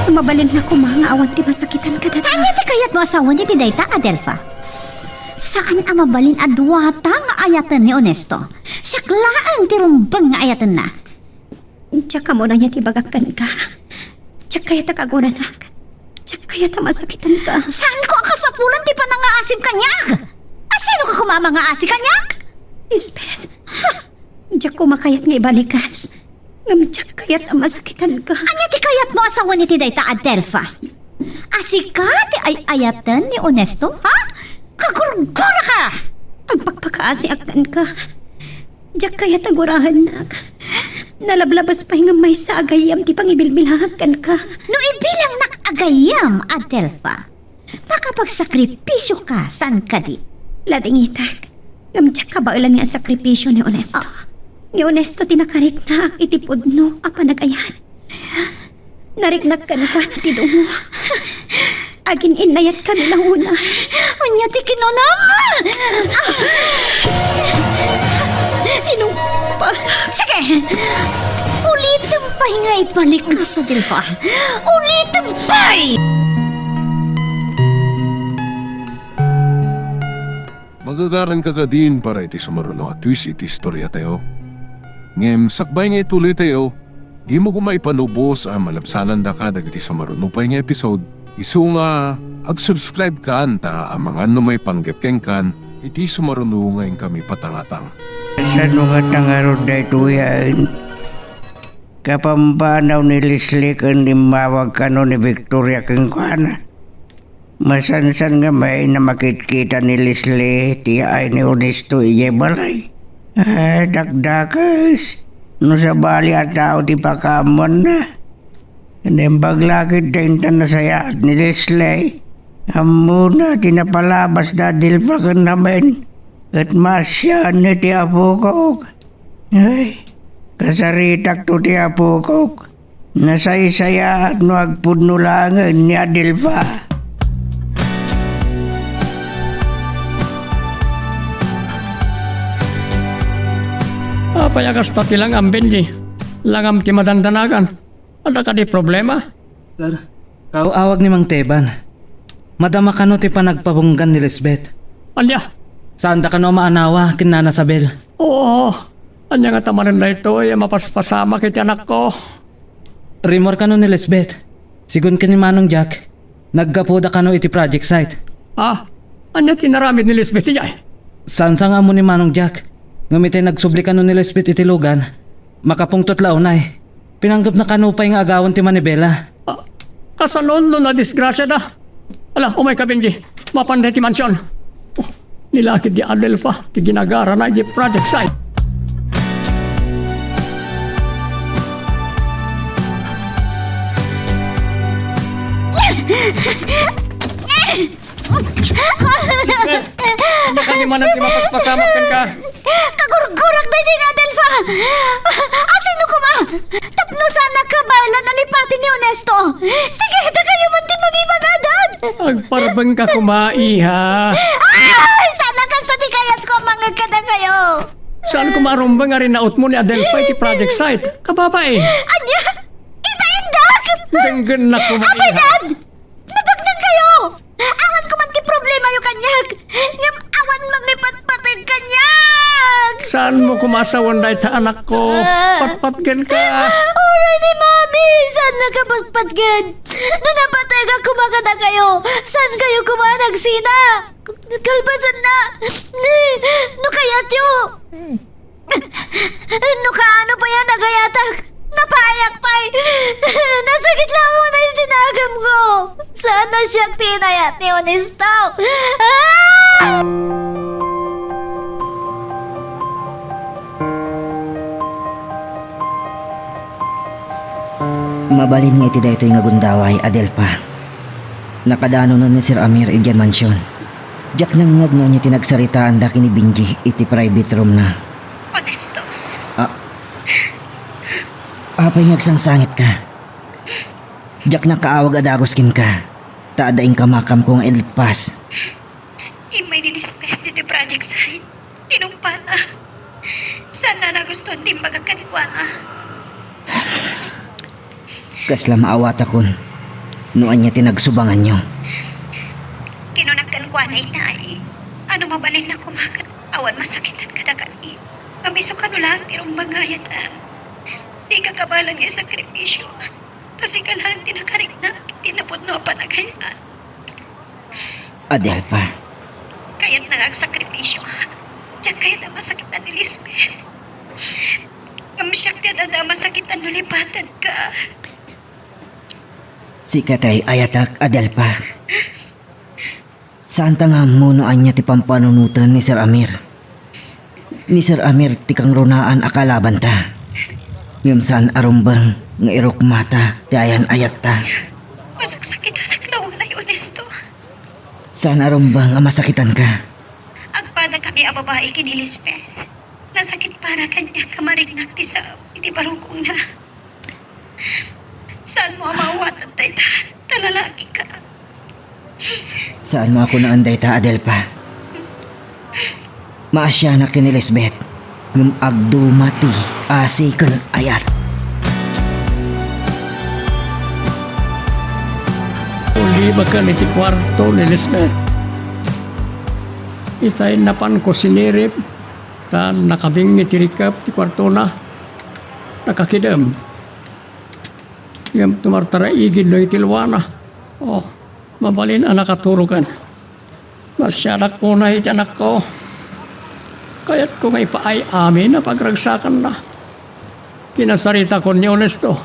Mabalin na ko mga awan ti masakitan ka data. Anya ti kayat mo asawan niya ti dayta, Adelfa? Saan ang mabalin adwata nga ayatan ni Honesto? Saklaan ti rumbang nga ayatan na. Tsaka mo na niya ti bagakan ka. Tsaka kaya ta kagunanak. Tsaka kaya ta masakitan ka. Saan ko ang kasapulan ti panangaasim kanyag? Asino ka kumama nga asi kanyag? Lisbeth, diyak ko makayat nga ibalikas. Ngamtsak kayat ang masakitan ka. Anya ti kayat mo asawa ni ti dayta Adelfa? Asika ti ay ayatan ni Onesto, ha? Kagurgura ka! Ang pagpakaasi aktan ka. Diyak kayat agurahan na. Nalablabas pa nga may sa agayam ti pangibilbilhakan ka. No ibilang nakagayam, Adelfa. Makapagsakripisyo ka, san ka di? Lading itak, ngamtsak ka ba ulan nga ang sakripisyo ni Onesto? Ni Onesto tinakarik na ang itipod no apanagayan. Nariknak ka na ka na tidungo. Agin inayat kami lang una. Anya ti kinunam! Inumpa. Sige! Ulitin pa nga ibalik ka sa Delfa. Ulitin pa! Magagaran ka ka din para iti sumaruno at twist iti istorya tayo. Ngem, sakbay nga ituloy tayo, di mo kumaipanubos ang malabsanan da ka dagiti sumaruno pa nga episode. Isu nga, ag-subscribe ka anta ang mga may panggepkeng kan, iti sumaruno ngayon kami patangatang. Sa nungat ng araw na ito yan, kapambanaw ni Leslie kan limawag ka no ni Victoria kang kuana. Masansan nga may na makitkita ni Leslie, tiya ay ni Honesto iya balay. Dakdakas, no sa bali at tao di pa kamon na. Baglakit din na saya ni Leslie. Amo na tinapalabas na dilpa ka namin. At masyan ni ti apo ko. Ay, kasaritak to ti apo ko. Nasay-saya at no agpudnulangan ni Adelfa. Payagas tati lang ang Benji. Langam ti madandanagan. Ada ka di problema? Sir, awag ni Mang Teban. Madama ka no ti panagpabunggan ni Lisbeth. Anya? Saan da ka no maanawa kin Nana Sabel? Oo. Anya nga tamarin na ito ay mapaspasama kiti anak ko. Rimor ka no ni Lisbeth. Sigun ka ni Manong Jack. Naggapuda ka no iti project site. Ah, anya tinaramid ni Lisbeth iyay? Saan sa nga mo ni Manong Jack? Ngumitay nagsubli ka no ni Lisbeth iti lugan. Makapungtot launay. Pinanggap na kanupay nga agawan ti Manibela. Kasanon no na disgrasya da. Ala, umay ka Benji. Mapanday ti mansyon. Oh, nilakid di Adelfa. Ti ginagara na di project site. Hindi ka di man ang mapaspasamak ka. Kagurgurak na din, Adelfa! Asin ko ma? Tapno sana ka bala nalipatin ni Onesto. Sige, da kayo man din magimanadad. Agparbang ka kumaiha. Ay, sana kasta di kayat ko mga kada kayo. Saan kumarumbang nga rin naut mo ni Adelfa iti project site? Kababae. Anya? Ita-indak! Denggan na kumaiha. Abay, Dad! Nabagnan kayo! Awan ko man ti problema yung kanyag. Ngam awan magmipatpatid kanyag. Saan mo kumasawan dahil ta anak ko? Patpatgan ka. Uray ni Mami! Saan nakapagpatgan? Nanapatay ka kumaga na kayo. Saan kayo kumanagsina? Kalbasan na. No kayat yo. No kaano pa yan nagayatak? Napayak pa. Nasakit lang ako na yung tinagam ko. Sana siyang tinayat ni Honesto. Mabalin nga iti daytoy nga gundaway, Adelfa. Nakadano na ni Sir Amir idyan mansyon. Diyak nang ngagno niya tinagsaritaan da kini Benji iti private room na. Honesto. Apay ngagsangsangit ka. Diyak na kaawag adagos kin ka. Taadaing kamakam ko nga ilpas. Himay ni Lisbeth dito project site. Tinumpa na. Sana nagustuhan din magkakanwa na. Kasla maawat akon. Noan niya tinagsubangan nyo. Kinunagkan ko na inay. Ano mabalin na kumakat? Awan masakitan kadagan eh. Mamiso ka no lang, tirong bangayat ah. Di ka kabalang yung sakripisyo. Kasi ka lang tinakarik na, tinapot no panagayaan. Adelfa. Kaya't nagagsakripisyo ha. Diyan kaya na masakitan ni Lisbeth. Kamsyak niya Tada masakitan nulipatan ka. Si katay ayatak Adelpa. Saan ta nga munoan niya ti pampanunutan ni Sir Amir? Ni Sir Amir ti kang runaan akalaban ta. Ngam saan arumbang nga irok mata ti ayan ayat ta. Masaksakitan ang launay, Onesto. Saan arumbang nga masakitan ka? Agpada kami ang babae kin Elizabeth. Nasakit para kanya kamarignak ti sa iti barungkong na. Saan mo amawatan tayo talalaki ka? Saan mo ako naanday ta Adelpa? Maasya na kin Elizabeth. Ngam agdumati asikon ayat. Uli ba ka ni ti kwarto ni Lisbeth? Itay napan ko sinirip, ta nakabing ni tirikap ti kwarto na. Nakakidam. Ngam tumartara igid no itilwana. Oh, mabalin ang nakaturugan. Masyadak ko na iti anak ko. Kaya't ko ngay paay amin na pagragsakan na. Kinasarita ko ni Onesto,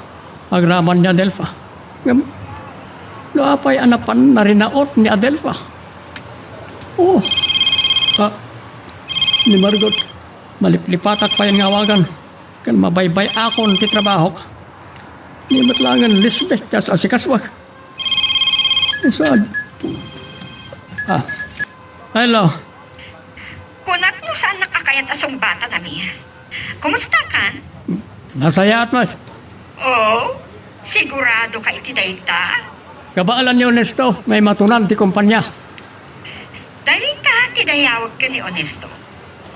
pagraman ni Adelfa. Ngam, luapay anapan na rinaot ni Adelfa. Oh, ni Margot, maliplipatak pa yung ngawagan. Kan mabaybay akon ti trabaho. Ni matlangan Lisbeth kas asikaswag. Saan? Hello. Kunak no saan nakakayat asong bata nami? Kumusta ka? Nasayat mo. Oh, sigurado ka iti dayta? Kabaalan ni Onesto, may matunan ti kumpanya. Dayta tinayawag ka ni Onesto.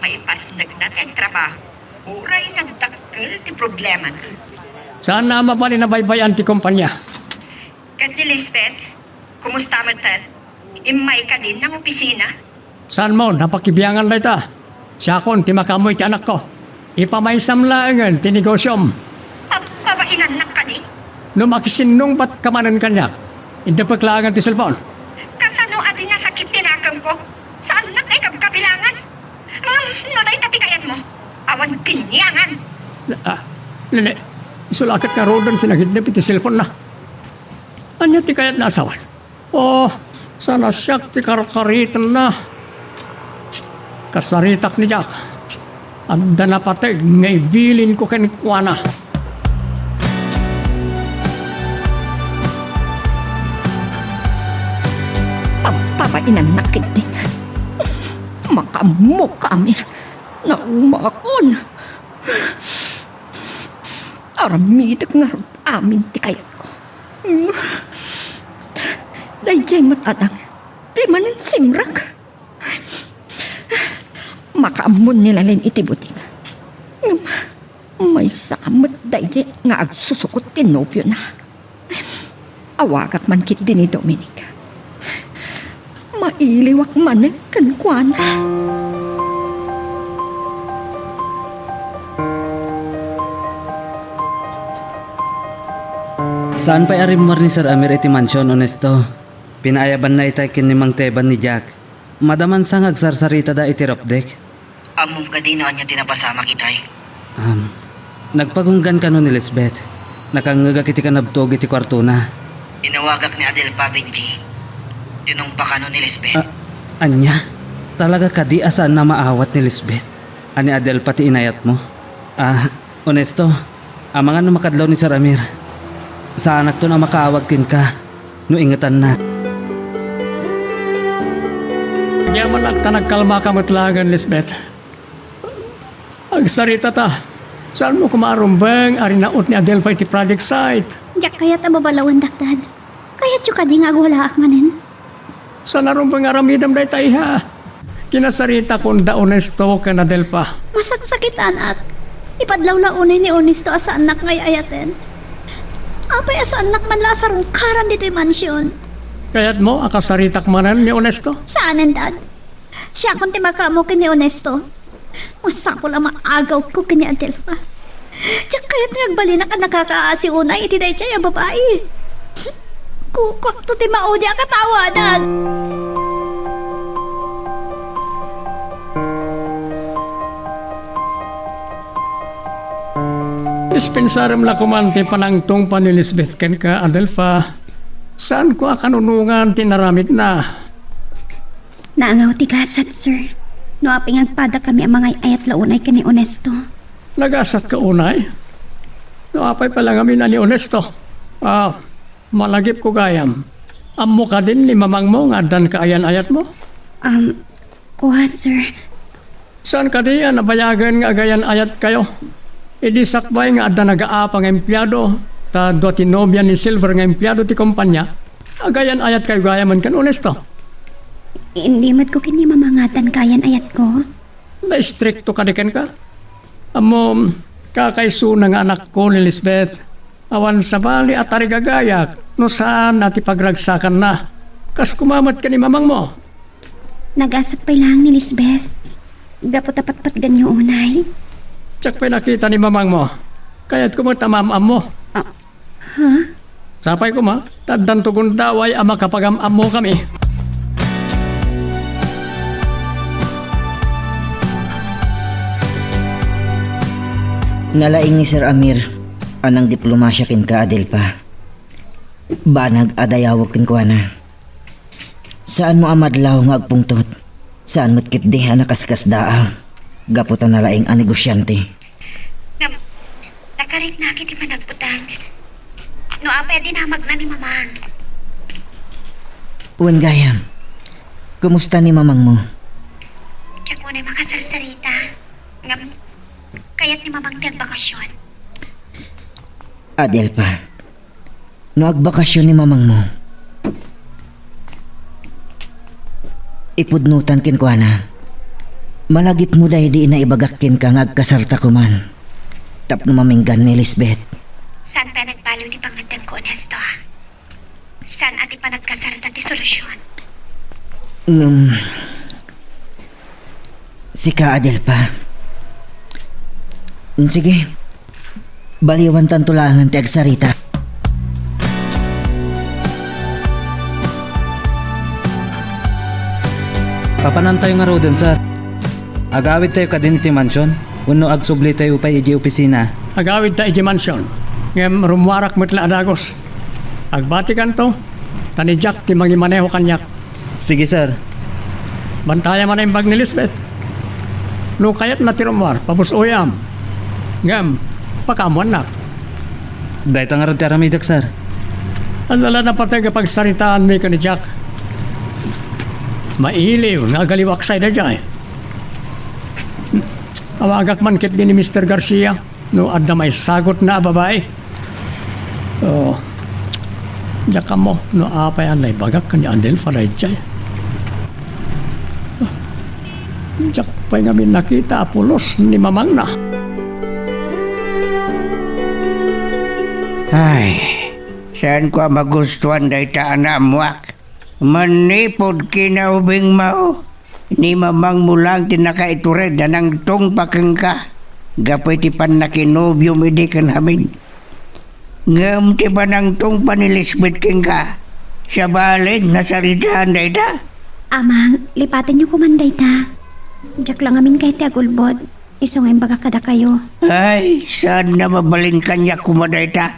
May pasnag na kang trabaho. Uray nagdakkel ti problema na. Saan na mapali na baybayan ti kumpanya? Kat ni Lisbeth, kumusta mo tan? Imay ka din ng opisina? Saan mo, napakibiyangan na ita. Siya kon, ti makamoy ti anak ko. Ipamaysam langan ti negosyom. Babainan na ka ni? No makisinong ba't kamanan kanyak? Hindi paglaangan ti cellphone. Kasano adi nga sakit tinakam ko? Saan na kay kabilangan? No day tatikayan mo. Awan pinyangan. Nene, isulakat nga rodan sinagidnip ti cellphone na. Anya ti kayat nasawan? Oh, sana siyak ti karakaritan na. Kasaritak ni Jack. Anda na patay, ngaibilin ko kenikwana. Pagpapainan na kiting. Makamok kami. Naumakon. Aramidak nga rin amin ti kayat ko. Dayjay matadang. Di manin simrak. Makaamon nila rin iti buting. May samot dayjay nga agsusukot tinopyo na. Awagak man kit din ni Dominic. Mailiwak man kankwan. Saan pa'y arimor ni Sir Amir iti mansyon, Onesto? Pinaayaban na itay kin ni Mang Teban ni Jack. Madaman sang agsarsarita da iti ropdek. Among ka din niya tinapasama kitay. Nagpagunggan ka no ni Lisbeth. Nakangagak iti kanabtog iti kwarto na. Inawagak ni Adelpa, Benji. Tinumpa ka ni Lisbeth. Anya? Talaga kadi asaan na maawat ni Lisbeth? Ani Adel pati inayat mo? Onesto, amangan na makadlaw ni Sir Amir. Sa anak to na makaawag kin ka. No ingatan na. Yaman at nagkalma ka matlagan, Lisbeth. Agsarita ta. Saan mo kumarumbang arinaot ni Adelpha iti project site? Diyak kaya't ababalawan dakdad. Kaya't yung kadi nga wala akmanin. Saan narumbang aramidam day tayo ha? Kinasarita kung da Onesto ka na Adelpha. Masagsakitan at ipadlaw launay ni Onesto asa anak ngay ayaten. Apay asa anak man lasarong karan dito yung mansyon. Kaya't mo akasaritak manan ni Onesto? Saanan, Dad? Siya kung timaka mo kini Onesto. Masapol ang maagaw ko kini Adelpha. Diyak kaya't nagbali na ka nakakaasi unay iti day siya yung babae. Kukwak to ti maudi ang katawanan. Dispensarem la kumante panangtong pa ni Lisbeth ken ka Adelfa. Saan ko akanunungan tinaramit na? Naangaw tigasat, sir. No aping agpada kami ang mga ayat launay ka ni Onesto. Nagasat ka unay? No apay pala kami na ni Onesto. Malagip ko gayam. Ammo ka din ni mamang mo nga dan ka ayan-ayat mo? Kuha, sir. Saan ka diyan nabayagan nga agayan-ayat kayo? Idi sakbay nga ada nagaapa nga empleyado ta doti nobya ni Silver nga empleyado ti kumpanya. Agayan ayat kayo gayaman kan Onesto. Hindi mat ko kini mamangatan kayan ayat ko. Na stricto ka diken ka. Amo kakaisuna nga anak ko ni Lisbeth. Awan sa bali at arigagayak no saan nati pagragsakan na. Kas kumamat ka ni mamang mo. Nagasat pa lang ni Lisbeth. Dapat tapat-pat ganyo unay. Tsak pa'y nakita ni mamang mo. Kaya't kumatamamam mo. Ha? Sapay ko ma, taddan tugon daway ama kapagamam mo kami. Nalaing ni Sir Amir, anang diplomasya kin ka Adelpa. Banag adayawag kin ko na. Saan mo amadlaw nga agpungtot? Saan mo't kitdi nakaskas daaw? Gaputan na laing ang negosyante. Nakarit na kiti managputang. No apay dinamag na ni mamang. Uwan gayam, kumusta ni mamang mo? Tsak mo na makasarsarita. Kaya't ni mamang nagbakasyon. Adelpa, no agbakasyon ni mamang mo. Ipudnutan kin ko na. Malagip mo dahi di na ibagakin ka nga agkasarta ko man. Tapno maminggan ni Lisbeth. Saan pa nagbalo di pangandan ko, Onesto? Saan ati pa nagkasarta ti solusyon? Si ka Adelpa. Sige. Baliwan tantulangan ti agsarita. Papanantay nga roden, sir. Agawid tayo kadin ti mansyon. Uno agsubli tayo upay iji opisina. Agawid ta iji mansyon. Ngem rumwarak metla adagos. Agbatikan to. Tani Jack ti mangimaneho kanyak. Sige, sir. Bantaya man ang bag ni Lisbeth. No kayat na ti rumwar, pabusuyam. Ngem, pakamuan na. Dahil nga rin ti aramidak, sir. Alala na patay kapag saritaan mi ka ni Jack. Mailiw, nagaliwaksay na dyan. Awagak man kit din ni Mr. Garcia. No, adda may sagot na babae. Oh, Jack mo, no apay anay bagak ka ni Adelfa na dyan. Jack pa'y ngamin nakita apulos ni mamang na. Ay, saan ko magustuhan dahi ta anamwak? Manipod kinaubing mao. Ni mamang mulang tinakaitured anang tong pakeng ka. Gapoy ti pan nakinobyo medikan hamin. Ngam ti panang tong panilisbet king ka. Siya balik nasaritaan dahi ta. Amang, lipatin niyo kumanday ta. Diyak lang amin kay ti agulbod. Isong baga kada kayo. Ay, saan na mabalin kanya kumaday ta?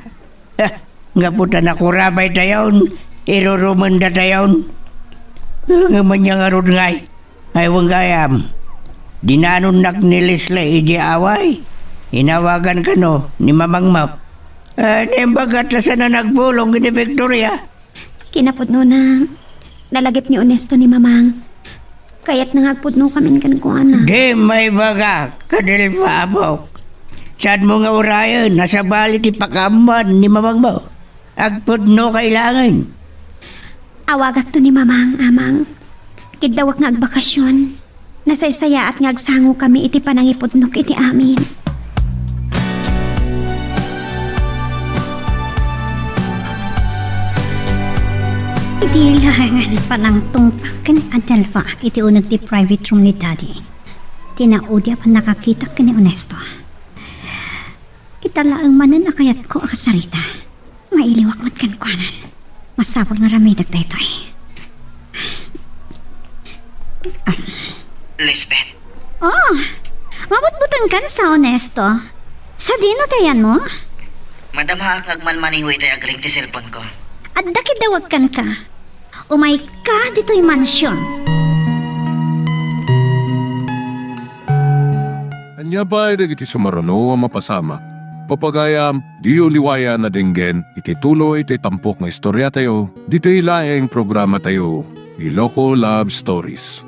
Nga puta na kurabay tayon. Irurumanda tayon. Nga manyang arod ngay. Ay wanggayam. Dinanon nak ni Leslie iji away. Inawagan ka no ni Mamang Map. Nimbagat la sana nagbulong ni Victoria. Kinapudno na nalagip ni Onesto ni Mamang. Kaya't nangagpudno kami kan ko ana. Di may baga kadil paabok. Saan mo nga urayan nasa bali ti pakaman ni Mamang mo. Agpudno kailangan. Awagak to ni Mamang, amang. Kidawak nga agbakasyon. Nasaysaya at ngagsango kami iti panangipudnok iti amin. Iti lahangan panangtungtak ni Adelfa iti unag ti private room ni Daddy. Tinaudya pa nakakita ka ni Onesto. Kitalaang manan akayat ko akasarita. Mailiwak mat kankwanan. Masabol nga ramidag na ito eh. Lisbeth, Oh, mabutbutan kan sa Onesto. Sa dino tayan mo? Madam haak ngagman-manihoy tayo agling ti cellphone ko. At dakit dawagkan ka. Umay ka dito'y mansyon. Anya ba ay iti sumarano ang mapasama? Papagayam, di uliwaya na dinggen, iti tuloy iti tampok nga istorya tayo, dito ilaeng programa tayo, Iloko Love Stories.